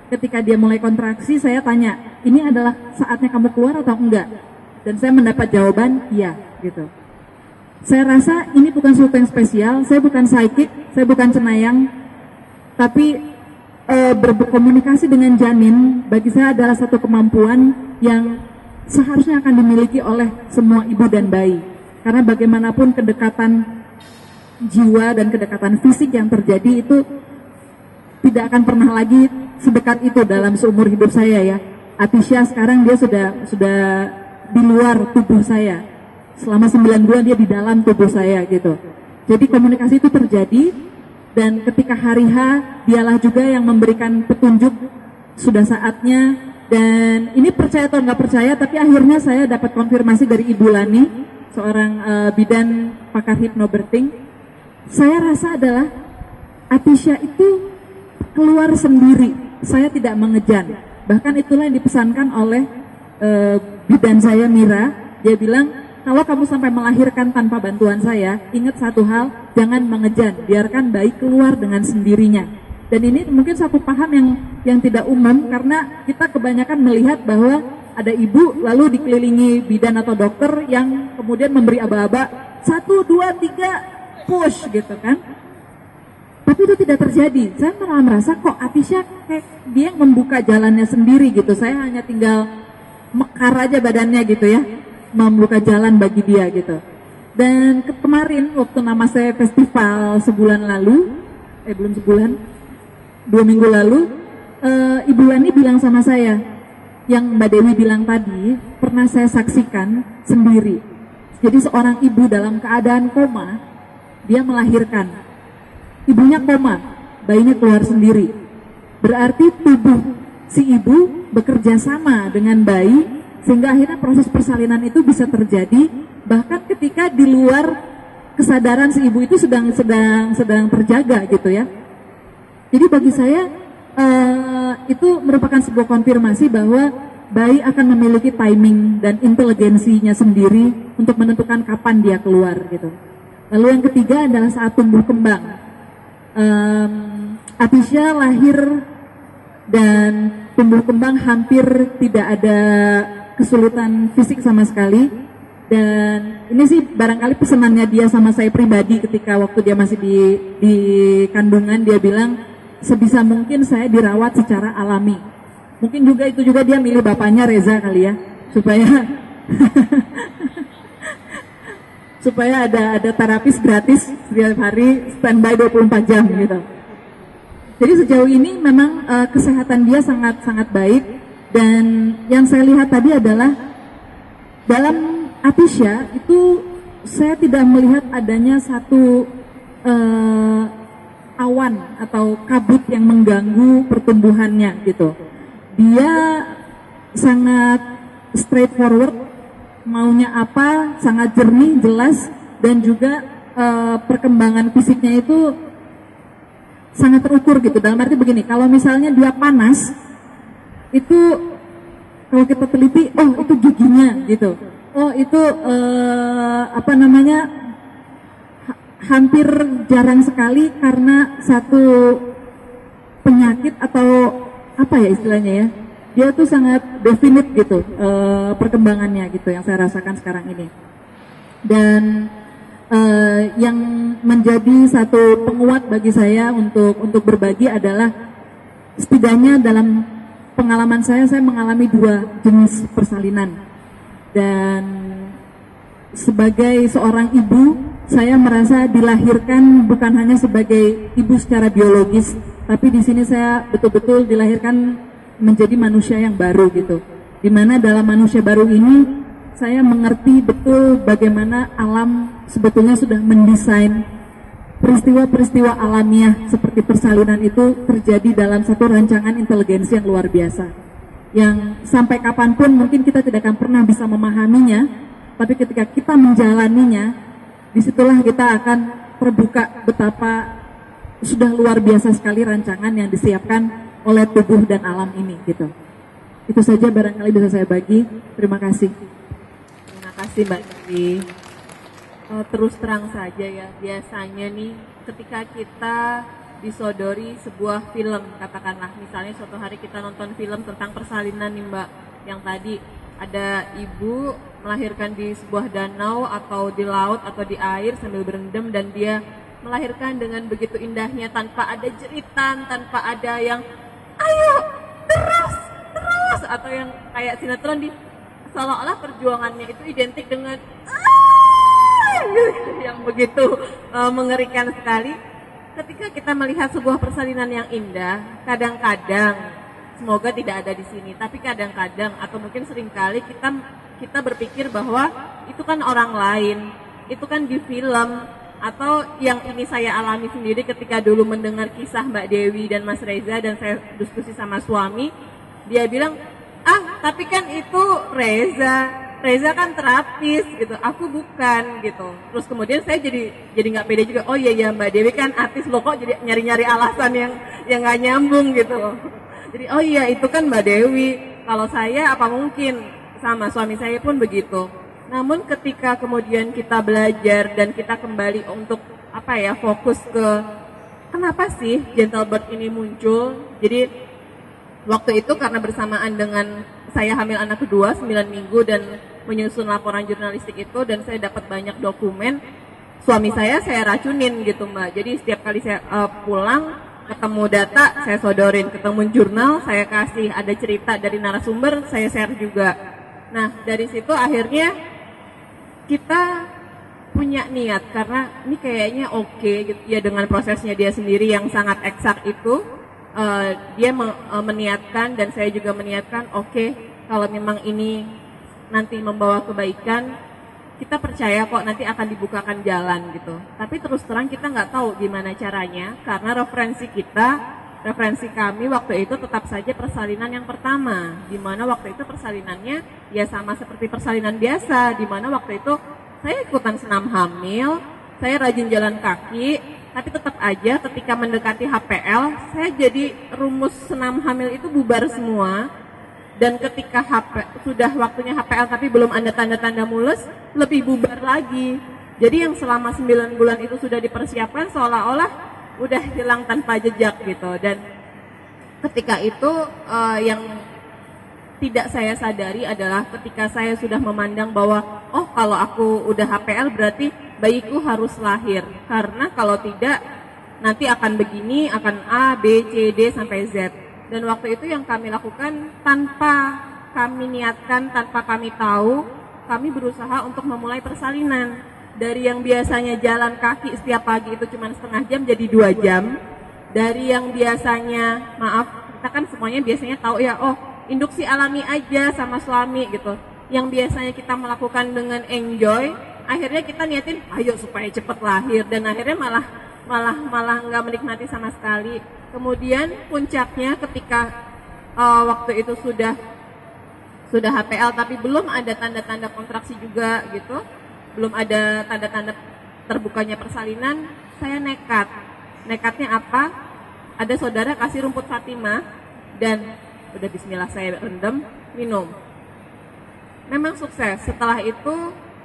Ketika dia mulai kontraksi, saya tanya, ini adalah saatnya kamu keluar atau enggak? Dan saya mendapat jawaban, iya gitu. Saya rasa ini bukan sesuatu yang spesial, saya bukan psychic, saya bukan cenayang, tapi berkomunikasi dengan janin bagi saya adalah satu kemampuan yang seharusnya akan dimiliki oleh semua ibu dan bayi. Karena bagaimanapun kedekatan jiwa dan kedekatan fisik yang terjadi itu tidak akan pernah lagi sedekat itu dalam seumur hidup saya ya. Atisha sekarang dia sudah di luar tubuh saya. Selama 9 bulan dia di dalam tubuh saya gitu. Jadi komunikasi itu terjadi. Dan ketika hari H, dialah juga yang memberikan petunjuk sudah saatnya. Dan ini percaya atau nggak percaya, tapi akhirnya saya dapat konfirmasi dari Ibu Lani, seorang bidan pakar hypnobirthing. Saya rasa adalah Atisha itu keluar sendiri, saya tidak mengejar. Bahkan itulah yang dipesankan oleh bidan saya Mira. Dia bilang, kalau kamu sampai melahirkan tanpa bantuan saya, ingat satu hal, jangan mengejar, biarkan bayi keluar dengan sendirinya. Dan ini mungkin satu paham yang tidak umum, karena kita kebanyakan melihat bahwa ada ibu lalu dikelilingi bidan atau dokter yang kemudian memberi aba-aba, 1, 2, 3, push gitu kan. Tapi itu tidak terjadi. Saya malah merasa kok Atisha kayak dia membuka jalannya sendiri gitu. Saya hanya tinggal mekar aja badannya gitu ya, membuka jalan bagi dia gitu. Dan kemarin waktu nama saya festival sebulan lalu, belum sebulan, 2 minggu lalu, Ibu Lani bilang sama saya, yang Mbak Dewi bilang tadi, pernah saya saksikan sendiri. Jadi seorang ibu dalam keadaan koma, dia melahirkan. Ibunya koma, bayinya keluar sendiri. Berarti tubuh si ibu bekerja sama dengan bayi, sehingga akhirnya proses persalinan itu bisa terjadi bahkan ketika di luar kesadaran si ibu itu sedang terjaga gitu ya. Jadi bagi saya itu merupakan sebuah konfirmasi bahwa bayi akan memiliki timing dan inteligensinya sendiri untuk menentukan kapan dia keluar gitu. Lalu yang ketiga adalah saat tumbuh kembang. Atisha lahir dan tumbuh kembang hampir tidak ada kesulitan fisik sama sekali. Dan ini sih barangkali pesanannya dia sama saya pribadi ketika waktu dia masih di kandungan, dia bilang sebisa mungkin saya dirawat secara alami. Mungkin juga itu juga dia milih bapaknya Reza kali ya, supaya supaya ada terapis gratis setiap hari standby 24 jam gitu. Jadi sejauh ini memang kesehatan dia sangat baik, dan yang saya lihat tadi adalah dalam Atisha itu saya tidak melihat adanya satu awan atau kabut yang mengganggu pertumbuhannya gitu. Dia sangat straightforward, maunya apa, sangat jernih, jelas, dan juga perkembangan fisiknya itu sangat terukur gitu. Dalam arti begini, kalau misalnya dia panas, itu kalau kita teliti, oh itu giginya gitu. Oh itu hampir jarang sekali karena satu penyakit atau apa ya istilahnya ya, dia tuh sangat definite gitu perkembangannya gitu yang saya rasakan sekarang ini. Dan yang menjadi satu penguat bagi saya untuk berbagi adalah setidaknya dalam pengalaman saya mengalami 2 jenis persalinan. Dan sebagai seorang ibu, saya merasa dilahirkan bukan hanya sebagai ibu secara biologis, tapi di sini saya betul-betul dilahirkan menjadi manusia yang baru gitu. Dimana dalam manusia baru ini, saya mengerti betul bagaimana alam sebetulnya sudah mendesain peristiwa-peristiwa alamiah seperti persalinan itu terjadi dalam satu rancangan inteligensi yang luar biasa. Yang sampai kapanpun mungkin kita tidak akan pernah bisa memahaminya, tapi ketika kita menjalaninya, disitulah kita akan terbuka betapa sudah luar biasa sekali rancangan yang disiapkan oleh tubuh dan alam ini gitu. Itu saja barangkali bisa saya bagi. Terima kasih. Terima kasih Mbak Dewi. Terus terang saja ya, biasanya nih ketika kita disodori sebuah film, katakanlah misalnya suatu hari kita nonton film tentang persalinan nih Mbak, yang tadi ada ibu melahirkan di sebuah danau atau di laut atau di air sambil berendam, dan dia melahirkan dengan begitu indahnya tanpa ada jeritan, tanpa ada yang ayo terus atau yang kayak sinetron di seolah-olah perjuangannya itu identik dengan yang begitu mengerikan sekali. Ketika kita melihat sebuah persalinan yang indah, kadang-kadang, semoga tidak ada di sini, tapi kadang-kadang atau mungkin seringkali kita berpikir bahwa itu kan orang lain, itu kan di film, atau yang ini saya alami sendiri ketika dulu mendengar kisah Mbak Dewi dan Mas Reza, dan saya diskusi sama suami, dia bilang, tapi kan itu Reza kan terapis gitu, aku bukan gitu. Terus kemudian saya jadi nggak pede juga. Oh iya Mbak Dewi kan artis loh, kok jadi nyari alasan yang nggak nyambung gitu. Jadi oh iya itu kan Mbak Dewi. Kalau saya apa mungkin, sama suami saya pun begitu. Namun ketika kemudian kita belajar dan kita kembali untuk fokus ke kenapa sih Gentle Bird ini muncul. Jadi waktu itu karena bersamaan dengan saya hamil anak kedua 9 minggu dan menyusun laporan jurnalistik itu, dan saya dapat banyak dokumen. Suami saya racunin gitu Mbak. Jadi setiap kali saya pulang ketemu data saya sodorin, ketemu jurnal saya kasih, ada cerita dari narasumber saya share juga. Nah dari situ akhirnya kita punya niat, karena ini kayaknya oke gitu ya, dengan prosesnya dia sendiri yang sangat eksak itu. Dia meniatkan dan saya juga meniatkan, oke, kalau memang ini nanti membawa kebaikan, kita percaya kok nanti akan dibukakan jalan gitu. Tapi terus terang kita nggak tahu gimana caranya, karena referensi kami waktu itu tetap saja persalinan yang pertama, di mana waktu itu persalinannya ya sama seperti persalinan biasa, di mana waktu itu saya ikutan senam hamil, saya rajin jalan kaki. Tapi tetap aja ketika mendekati HPL, saya jadi rumus senam hamil itu bubar semua. Dan ketika sudah waktunya HPL tapi belum ada tanda-tanda mulus, lebih bubar lagi. Jadi yang selama 9 bulan itu sudah dipersiapkan seolah-olah udah hilang tanpa jejak gitu. Dan ketika itu yang tidak saya sadari adalah ketika saya sudah memandang bahwa oh kalau aku udah HPL berarti bayiku harus lahir. Karena kalau tidak nanti akan begini, akan A, B, C, D sampai Z. Dan waktu itu yang kami lakukan tanpa kami niatkan, tanpa kami tahu, kami berusaha untuk memulai persalinan. Dari yang biasanya jalan kaki setiap pagi itu cuma setengah jam jadi 2 jam. Dari yang biasanya, maaf, kita kan semuanya biasanya tahu ya, oh induksi alami aja sama suami gitu. Yang biasanya kita melakukan dengan enjoy, akhirnya kita niatin, ayo supaya cepat lahir. Dan akhirnya malah nggak menikmati sama sekali. Kemudian puncaknya ketika waktu itu sudah HPL tapi belum ada tanda-tanda kontraksi juga gitu, belum ada tanda-tanda terbukanya persalinan, saya nekat. Nekatnya apa? Ada saudara kasih rumput Fatimah dan udah bismillah saya rendam, minum. Memang sukses. Setelah itu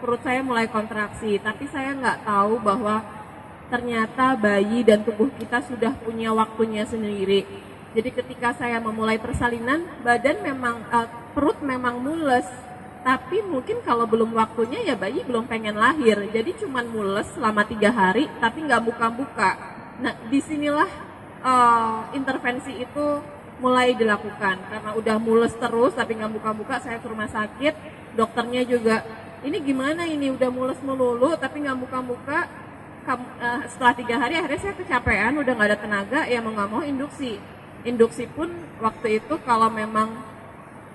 perut saya mulai kontraksi, tapi saya nggak tahu bahwa ternyata bayi dan tubuh kita sudah punya waktunya sendiri. Jadi ketika saya memulai persalinan, badan memang, perut memang mules. Tapi mungkin kalau belum waktunya ya bayi belum pengen lahir. Jadi cuman mules selama 3 hari, tapi nggak buka-buka. Nah disinilah intervensi itu mulai dilakukan. Karena udah mules terus tapi nggak buka-buka, saya ke rumah sakit. Dokternya juga, ini gimana ini udah mules melulu tapi nggak buka-buka. Setelah 3 hari akhirnya saya kecapean, udah nggak ada tenaga, ya mau nggak mau induksi pun waktu itu kalau memang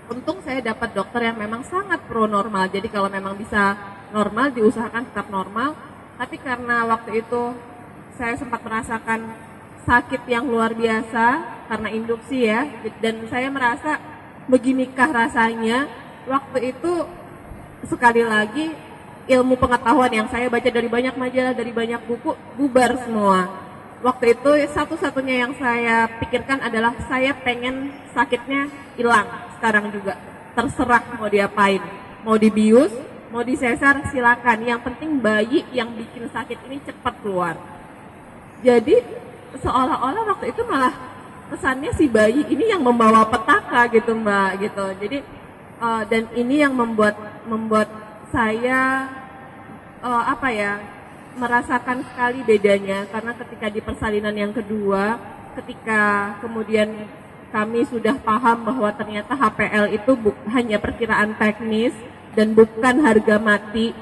untung saya dapat dokter yang memang sangat pro normal, jadi kalau memang bisa normal diusahakan tetap normal. Tapi karena waktu itu saya sempat merasakan sakit yang luar biasa karena induksi ya, dan saya merasa beginikah rasanya. Waktu itu sekali lagi ilmu pengetahuan yang saya baca dari banyak majalah, dari banyak buku, bubar semua. Waktu itu satu-satunya yang saya pikirkan adalah saya pengen sakitnya hilang sekarang juga. Terserah mau diapain, mau dibius, mau disesar silakan. Yang penting bayi yang bikin sakit ini cepat keluar. Jadi seolah-olah waktu itu malah kesannya si bayi ini yang membawa petaka gitu Mbak gitu. Jadi dan ini yang membuat saya merasakan sekali bedanya, karena ketika di persalinan yang kedua, ketika kemudian kami sudah paham bahwa ternyata HPL itu hanya perkiraan teknis dan bukan harga mati,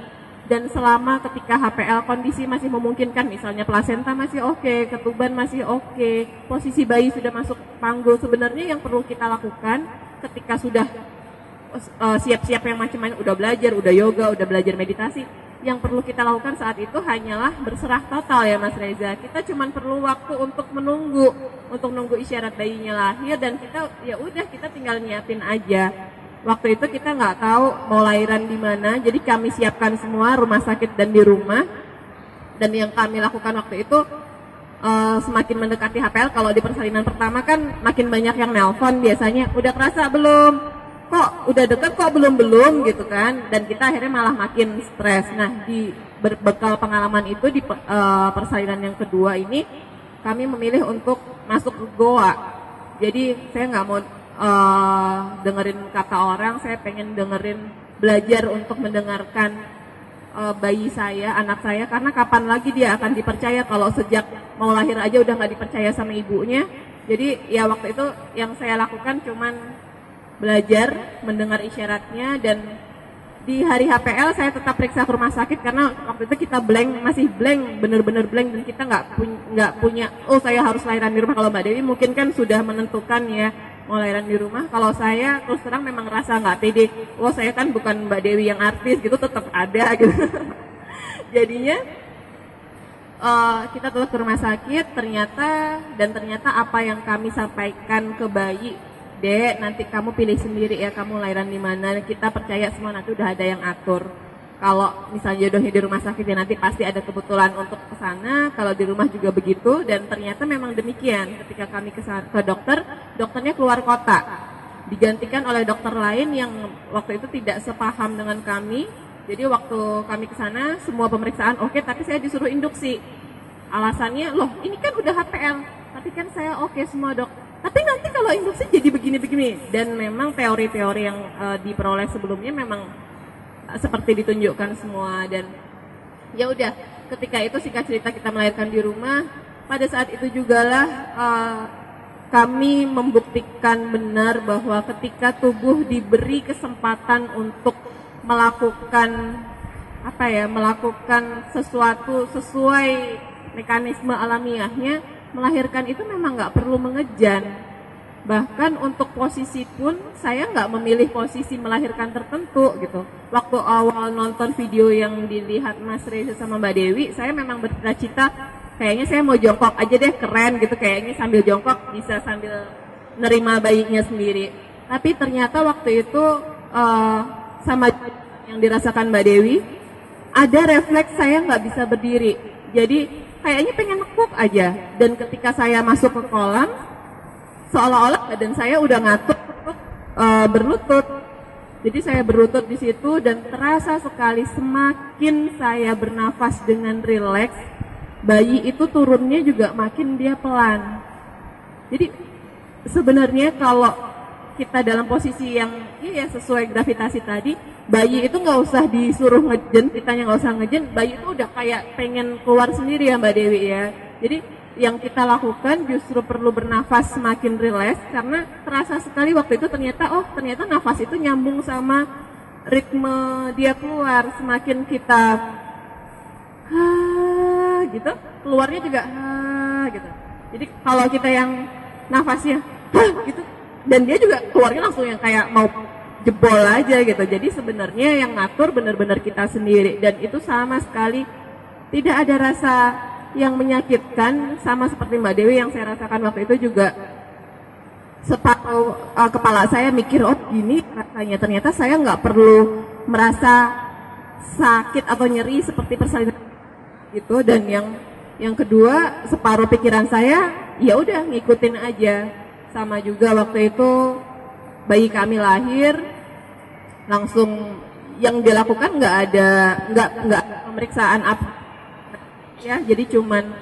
dan selama ketika HPL kondisi masih memungkinkan, misalnya plasenta masih oke, ketuban masih oke, posisi bayi sudah masuk panggul, sebenarnya yang perlu kita lakukan ketika sudah siap-siap yang macam-macam, udah belajar, udah yoga, udah belajar meditasi, yang perlu kita lakukan saat itu hanyalah berserah total ya Mas Reza. Kita cuma perlu waktu untuk nunggu isyarat bayinya lahir, dan kita ya udah kita tinggal nyiapin aja. Waktu itu kita nggak tahu mau lahiran di mana, jadi kami siapkan semua rumah sakit dan di rumah. Dan yang kami lakukan waktu itu semakin mendekati HPL, kalau di persalinan pertama kan makin banyak yang nelpon biasanya, udah kerasa belum? Kok udah deket kok belum gitu kan, dan kita akhirnya malah makin stres. Nah di berbekal pengalaman itu di persalinan yang kedua ini kami memilih untuk masuk ke goa. Jadi saya nggak mau dengerin kata orang, saya pengen belajar untuk mendengarkan bayi saya, anak saya, karena kapan lagi dia akan dipercaya kalau sejak mau lahir aja udah nggak dipercaya sama ibunya. Jadi ya waktu itu yang saya lakukan cuman belajar mendengar isyaratnya, dan di hari HPL saya tetap periksa ke rumah sakit karena waktu itu kita masih blank, bener-bener blank, dan kita nggak punya oh saya harus lahiran di rumah. Kalau Mbak Dewi mungkin kan sudah menentukan ya mau lahiran di rumah. Kalau saya terus terang memang rasa nggak pede, oh saya kan bukan Mbak Dewi yang artis gitu, tetap ada gitu. Jadinya kita tetap ke rumah sakit, ternyata apa yang kami sampaikan ke bayi, Dek, nanti kamu pilih sendiri ya kamu lahiran di mana. Kita percaya semua nanti udah ada yang atur. Kalau misalnya jodohnya di rumah sakit ya nanti pasti ada kebetulan untuk ke sana. Kalau di rumah juga begitu, dan ternyata memang demikian. Ketika kami ke dokter, dokternya keluar kota. digantikan oleh dokter lain yang waktu itu tidak sepaham dengan kami. Jadi waktu kami ke sana semua pemeriksaan oke, tapi saya disuruh induksi. Alasannya, loh ini kan udah HPL, tapi kan saya oke semua dok. Tapi nanti kalau induksi jadi begini-begini. Dan memang teori-teori yang diperoleh sebelumnya memang seperti ditunjukkan semua. Dan ya udah, ketika itu singkat cerita kita melahirkan di rumah. Pada saat itu jugalah kami membuktikan benar bahwa ketika tubuh diberi kesempatan untuk melakukan melakukan sesuatu sesuai mekanisme alamiahnya, melahirkan itu memang nggak perlu mengejan. Bahkan untuk posisi pun saya nggak memilih posisi melahirkan tertentu gitu. Waktu awal nonton video yang dilihat Mas Reza sama Mbak Dewi, saya memang bercita-cita kayaknya saya mau jongkok aja deh, keren gitu, kayaknya sambil jongkok bisa sambil nerima bayinya sendiri. Tapi ternyata waktu itu sama yang dirasakan Mbak Dewi, ada refleks saya nggak bisa berdiri. Jadi kayaknya pengen nekuk aja. Dan ketika saya masuk ke kolam, seolah-olah badan saya udah ngatuk berlutut. Jadi saya berlutut di situ dan terasa sekali semakin saya bernafas dengan rileks, bayi itu turunnya juga makin dia pelan. Jadi sebenarnya kalau kita dalam posisi yang sesuai gravitasi tadi, bayi itu nggak usah disuruh ngejen, kitanya nggak usah ngejen, bayi itu udah kayak pengen keluar sendiri ya Mbak Dewi ya. Jadi yang kita lakukan justru perlu bernafas semakin rileks, karena terasa sekali waktu itu ternyata nafas itu nyambung sama ritme dia keluar. Semakin kita gitu, keluarnya juga gitu. Jadi kalau kita yang nafasnya gitu, dan dia juga keluarnya langsung yang kayak mau jebol aja gitu. Jadi sebenarnya yang ngatur benar-benar kita sendiri, dan itu sama sekali tidak ada rasa yang menyakitkan, sama seperti Mbak Dewi yang saya rasakan waktu itu juga. Separuh kepala saya mikir, oh gini rasanya, ternyata saya nggak perlu merasa sakit atau nyeri seperti persalinan gitu. Dan yang kedua, separuh pikiran saya ya udah ngikutin aja. Sama juga waktu itu bayi kami lahir, langsung yang dilakukan nggak ada pemeriksaan apa ya, jadi cuman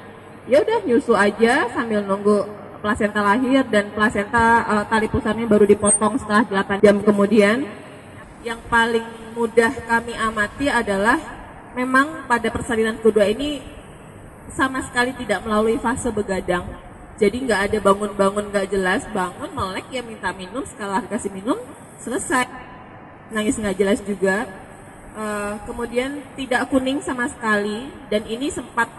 ya udah nyusu aja sambil nunggu plasenta lahir, dan plasenta tali pusarnya baru dipotong setelah 8 jam kemudian. Yang paling mudah kami amati adalah memang pada persalinan kedua ini sama sekali tidak melalui fase begadang. Jadi nggak ada bangun-bangun nggak jelas, bangun melek ya minta minum, setelah kasih minum selesai, nangis nggak jelas juga. Kemudian tidak kuning sama sekali, dan ini sempat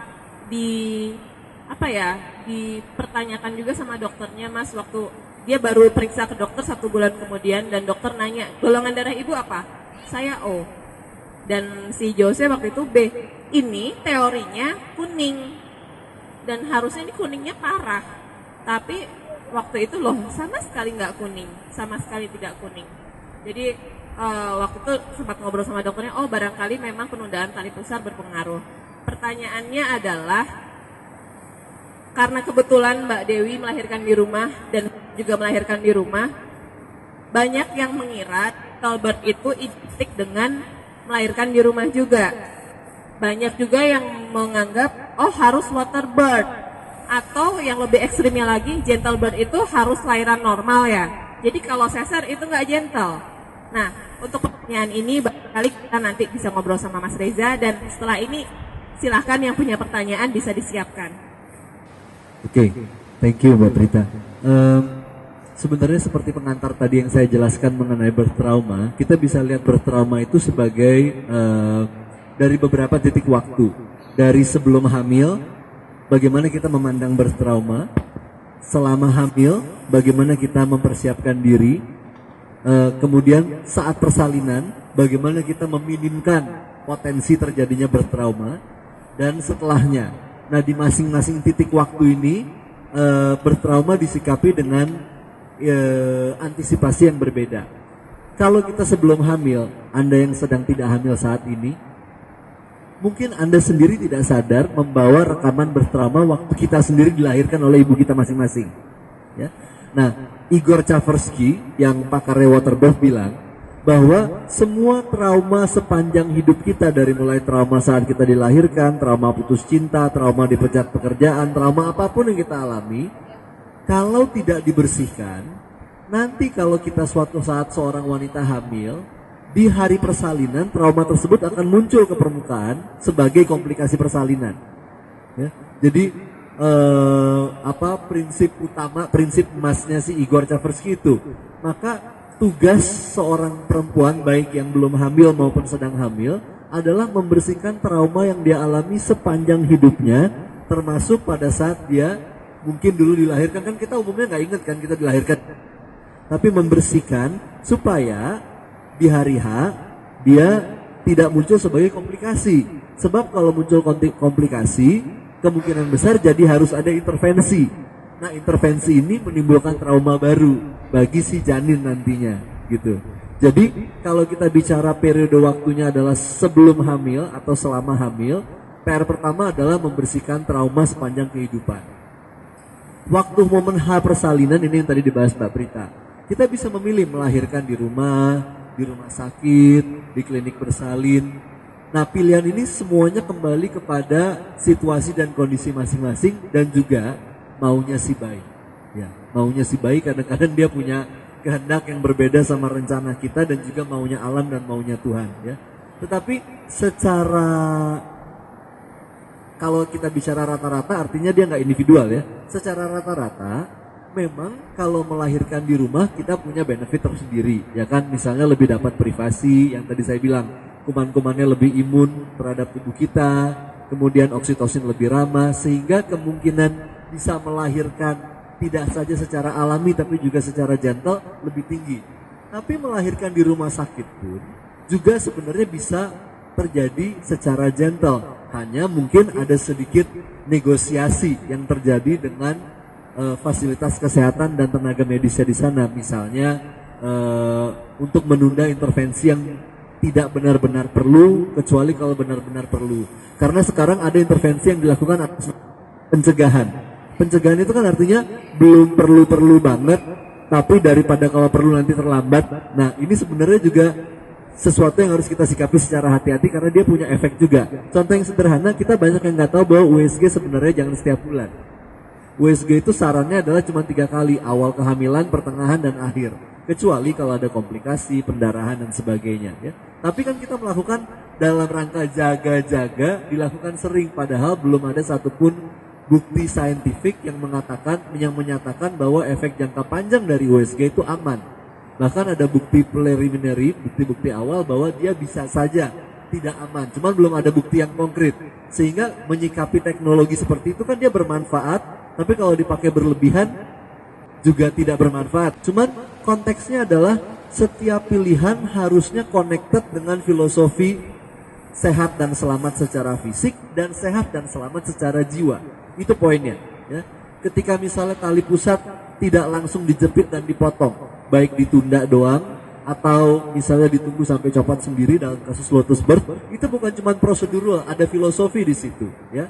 dipertanyakan juga sama dokternya Mas, waktu dia baru periksa ke dokter 1 bulan kemudian, dan dokter nanya golongan darah ibu apa, saya O, dan si Jose waktu itu B. Ini teorinya kuning, dan harusnya ini kuningnya parah, tapi waktu itu loh sama sekali nggak kuning, sama sekali tidak kuning. Jadi waktu itu sempat ngobrol sama dokternya, oh barangkali memang penundaan tali pusar berpengaruh. Pertanyaannya adalah, karena kebetulan Mbak Dewi melahirkan di rumah dan juga melahirkan di rumah, banyak yang mengira childbirth itu identik dengan melahirkan di rumah juga. Banyak juga yang menganggap, oh harus water birth, atau yang lebih ekstrimnya lagi, gentle birth itu harus lahiran normal ya. Jadi kalau sesar itu nggak gentle. Nah, untuk pertanyaan ini barangkali kita nanti bisa ngobrol sama Mas Reza, dan setelah ini silahkan yang punya pertanyaan bisa disiapkan. Oke, thank you Mbak Prita. Sebenarnya seperti pengantar tadi yang saya jelaskan mengenai birth trauma, kita bisa lihat birth trauma itu sebagai dari beberapa titik waktu. Dari sebelum hamil, bagaimana kita memandang birth trauma, selama hamil, bagaimana kita mempersiapkan diri, kemudian saat persalinan, bagaimana kita meminimkan potensi terjadinya birth trauma, dan setelahnya. Nah, di masing-masing titik waktu ini, birth trauma disikapi dengan antisipasi yang berbeda. Kalau kita sebelum hamil, Anda yang sedang tidak hamil saat ini, mungkin Anda sendiri tidak sadar membawa rekaman birth trauma waktu kita sendiri dilahirkan oleh ibu kita masing-masing. Ya. Nah, Igor Czaworski yang pakar Waterberg bilang bahwa semua trauma sepanjang hidup kita, dari mulai trauma saat kita dilahirkan, trauma putus cinta, trauma dipecat pekerjaan, trauma apapun yang kita alami, kalau tidak dibersihkan, nanti kalau kita suatu saat seorang wanita hamil, di hari persalinan trauma tersebut akan muncul ke permukaan sebagai komplikasi persalinan. Ya, jadi prinsip emasnya si Igor Czaworski itu, maka tugas seorang perempuan baik yang belum hamil maupun sedang hamil adalah membersihkan trauma yang dia alami sepanjang hidupnya, termasuk pada saat dia mungkin dulu dilahirkan. Kan kita umumnya nggak ingat kan kita dilahirkan, tapi membersihkan supaya di hari H dia tidak muncul sebagai komplikasi. Sebab kalau muncul komplikasi, kemungkinan besar jadi harus ada intervensi. Nah, intervensi ini menimbulkan trauma baru bagi si janin nantinya, gitu. Jadi kalau kita bicara periode waktunya adalah sebelum hamil atau selama hamil, PR pertama adalah membersihkan trauma sepanjang kehidupan. Waktu momen H persalinan ini yang tadi dibahas Mbak Prita, kita bisa memilih melahirkan di rumah sakit, di klinik bersalin. Nah, pilihan ini semuanya kembali kepada situasi dan kondisi masing-masing dan juga maunya si bayi. Ya, maunya si bayi kadang-kadang dia punya kehendak yang berbeda sama rencana kita dan juga maunya alam dan maunya Tuhan, ya. Tetapi secara, kalau kita bicara rata-rata artinya dia nggak individual, ya. Secara rata-rata memang kalau melahirkan di rumah kita punya benefit tersendiri, ya kan? Misalnya lebih dapat privasi, yang tadi saya bilang, kuman-kumannya lebih imun terhadap tubuh kita, kemudian oksitosin lebih ramah, sehingga kemungkinan bisa melahirkan tidak saja secara alami tapi juga secara gentle lebih tinggi. Tapi melahirkan di rumah sakit pun juga sebenarnya bisa terjadi secara gentle. Hanya mungkin ada sedikit negosiasi yang terjadi dengan fasilitas kesehatan dan tenaga medisnya di sana. Misalnya untuk menunda intervensi yang tidak benar-benar perlu, kecuali kalau benar-benar perlu. Karena sekarang ada intervensi yang dilakukan atas pencegahan. Pencegahan itu kan artinya belum perlu-perlu banget, tapi daripada kalau perlu nanti terlambat. Nah, ini sebenarnya juga sesuatu yang harus kita sikapi secara hati-hati karena dia punya efek juga. Contoh yang sederhana, kita banyak yang nggak tahu bahwa USG sebenarnya jangan setiap bulan. USG itu sarannya adalah cuma 3 kali, awal kehamilan, pertengahan, dan akhir. Kecuali kalau ada komplikasi, pendarahan, dan sebagainya, ya. Tapi kan kita melakukan dalam rangka jaga-jaga, dilakukan sering, padahal belum ada satupun bukti saintifik yang menyatakan bahwa efek jangka panjang dari USG itu aman. Bahkan ada bukti preliminary, bukti-bukti awal bahwa dia bisa saja tidak aman. Cuman belum ada bukti yang konkret. Sehingga menyikapi teknologi seperti itu kan dia bermanfaat, tapi kalau dipakai berlebihan juga tidak bermanfaat. Cuman konteksnya adalah setiap pilihan harusnya connected dengan filosofi sehat dan selamat secara fisik dan sehat dan selamat secara jiwa. Itu poinnya, ya. Ketika misalnya tali pusat tidak langsung dijepit dan dipotong, baik ditunda doang atau misalnya ditunggu sampai copot sendiri dalam kasus Lotus Birth, itu bukan cuma prosedural, ada filosofi di situ, ya.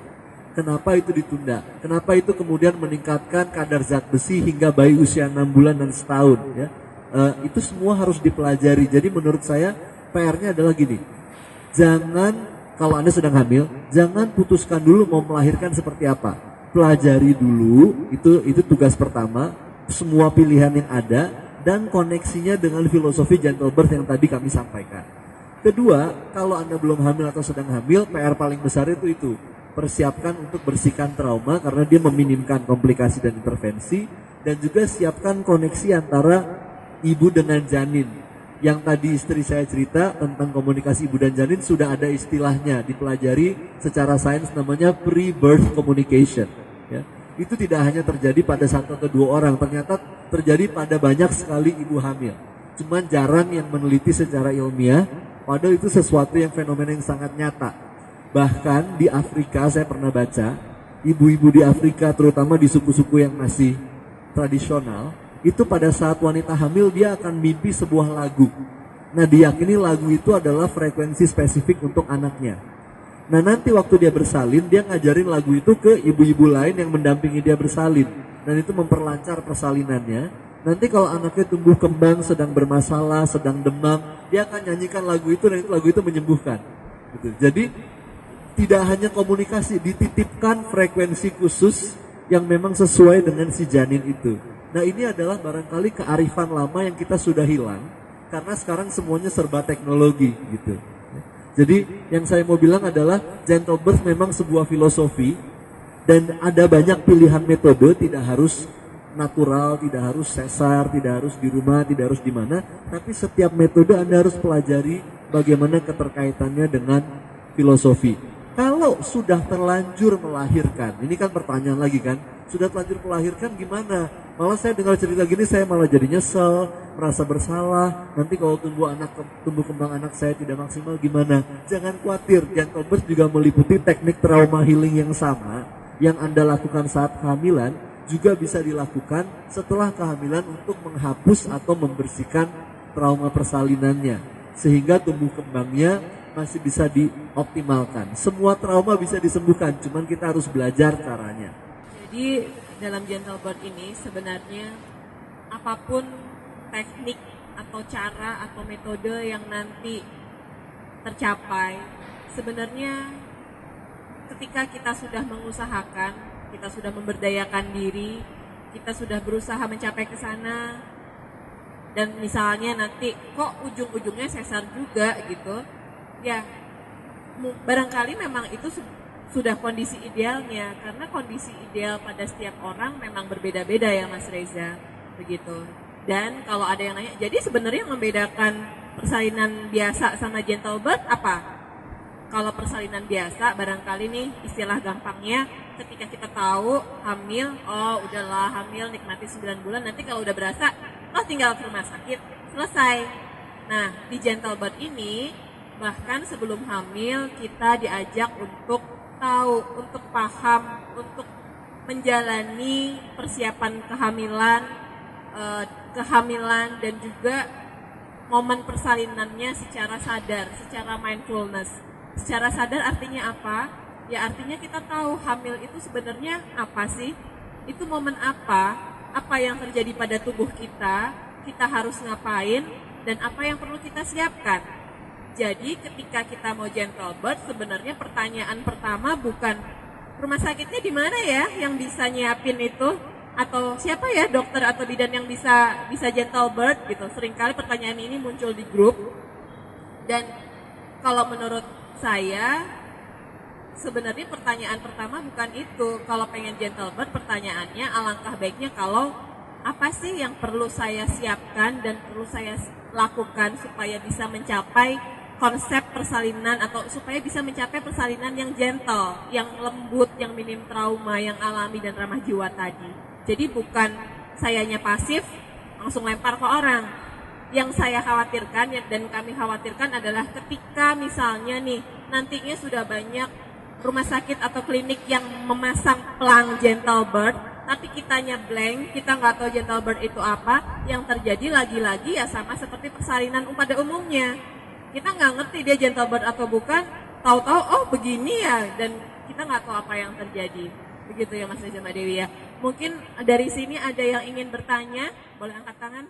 Kenapa itu ditunda? Kenapa itu kemudian meningkatkan kadar zat besi hingga bayi usia 6 bulan dan setahun, ya. Itu semua harus dipelajari. Jadi menurut saya PR-nya adalah gini. Jangan, kalau Anda sedang hamil, jangan putuskan dulu mau melahirkan seperti apa. Pelajari dulu, itu tugas pertama, semua pilihan yang ada, dan koneksinya dengan filosofi gentle birth yang tadi kami sampaikan. Kedua, kalau Anda belum hamil atau sedang hamil, PR paling besar itu. Persiapkan untuk bersihkan trauma, karena dia meminimkan komplikasi dan intervensi, dan juga siapkan koneksi antara ibu dengan janin. Yang tadi istri saya cerita tentang komunikasi ibu dan janin sudah ada istilahnya, dipelajari secara sains, namanya pre-birth communication, ya. Itu tidak hanya terjadi pada 1 atau 2 orang, ternyata terjadi pada banyak sekali ibu hamil. Cuman jarang yang meneliti secara ilmiah, padahal itu sesuatu yang fenomena yang sangat nyata. Bahkan di Afrika saya pernah baca, ibu-ibu di Afrika terutama di suku-suku yang masih tradisional, itu pada saat wanita hamil dia akan mimpi sebuah lagu. Nah, diyakini lagu itu adalah frekuensi spesifik untuk anaknya. Nah nanti waktu dia bersalin, dia ngajarin lagu itu ke ibu-ibu lain yang mendampingi dia bersalin. Dan itu memperlancar persalinannya. Nanti kalau anaknya tumbuh kembang, sedang bermasalah, sedang demam, dia akan nyanyikan lagu itu dan itu lagu itu menyembuhkan. Gitu. Jadi tidak hanya komunikasi, dititipkan frekuensi khusus yang memang sesuai dengan si janin itu. Nah ini adalah barangkali kearifan lama yang kita sudah hilang karena sekarang semuanya serba teknologi gitu. Jadi yang saya mau bilang adalah gentle birth memang sebuah filosofi dan ada banyak pilihan metode, tidak harus natural, tidak harus sesar, tidak harus di rumah, tidak harus di mana, tapi setiap metode Anda harus pelajari bagaimana keterkaitannya dengan filosofi. Kalau sudah terlanjur melahirkan, ini kan pertanyaan lagi kan, sudah terlanjur melahirkan gimana? Malah saya dengar cerita gini saya malah jadi nyesel, merasa bersalah. Nanti kalau tumbuh kembang anak saya tidak maksimal gimana? Jangan khawatir, gentle birth juga meliputi teknik trauma healing yang sama yang Anda lakukan saat kehamilan juga bisa dilakukan setelah kehamilan untuk menghapus atau membersihkan trauma persalinannya sehingga tumbuh kembangnya masih bisa dioptimalkan. Semua trauma bisa disembuhkan, cuman kita harus belajar caranya. Jadi dalam gentle birth ini sebenarnya apapun teknik atau cara atau metode yang nanti tercapai, sebenarnya ketika kita sudah mengusahakan, kita sudah memberdayakan diri, kita sudah berusaha mencapai ke sana, dan misalnya nanti kok ujung-ujungnya sesar juga gitu, ya barangkali memang itu sudah kondisi idealnya, karena kondisi ideal pada setiap orang memang berbeda-beda ya Mas Reza, begitu. Dan kalau ada yang nanya, jadi sebenarnya yang membedakan persalinan biasa sama gentle birth apa? Kalau persalinan biasa, barangkali nih istilah gampangnya, ketika kita tahu hamil, oh udahlah hamil nikmati 9 bulan, nanti kalau udah berasa, oh tinggal ke rumah sakit, selesai. Nah di gentle birth ini, bahkan sebelum hamil kita diajak untuk tahu, untuk paham, untuk menjalani persiapan kehamilan dan juga momen persalinannya secara sadar, secara mindfulness. Secara sadar artinya apa? Ya artinya kita tahu hamil itu sebenarnya apa sih? Itu momen apa yang terjadi pada tubuh kita harus ngapain, dan apa yang perlu kita siapkan. Jadi ketika kita mau gentle birth, sebenarnya pertanyaan pertama bukan rumah sakitnya di mana ya yang bisa nyiapin itu, atau siapa ya dokter atau bidan yang bisa gentle birth gitu. Seringkali pertanyaan ini muncul di grup, dan kalau menurut saya sebenarnya pertanyaan pertama bukan itu. Kalau pengen gentle birth, pertanyaannya alangkah baiknya kalau apa sih yang perlu saya siapkan dan perlu saya lakukan supaya bisa mencapai konsep persalinan, atau supaya bisa mencapai persalinan yang gentle, yang lembut, yang minim trauma, yang alami dan ramah jiwa tadi. Jadi bukan sayanya pasif langsung lempar ke orang. Yang saya khawatirkan dan kami khawatirkan adalah ketika misalnya nih nantinya sudah banyak rumah sakit atau klinik yang memasang pelang gentle birth, tapi kitanya blank, kita nggak tahu gentle birth itu apa. Yang terjadi lagi-lagi ya sama seperti persalinan pada umumnya. Kita nggak ngerti dia gentle birth atau bukan, tahu-tahu oh begini ya, dan kita nggak tahu apa yang terjadi. Begitu ya Mas Reza Mbak Dewi ya. Mungkin dari sini ada yang ingin bertanya, boleh angkat tangan.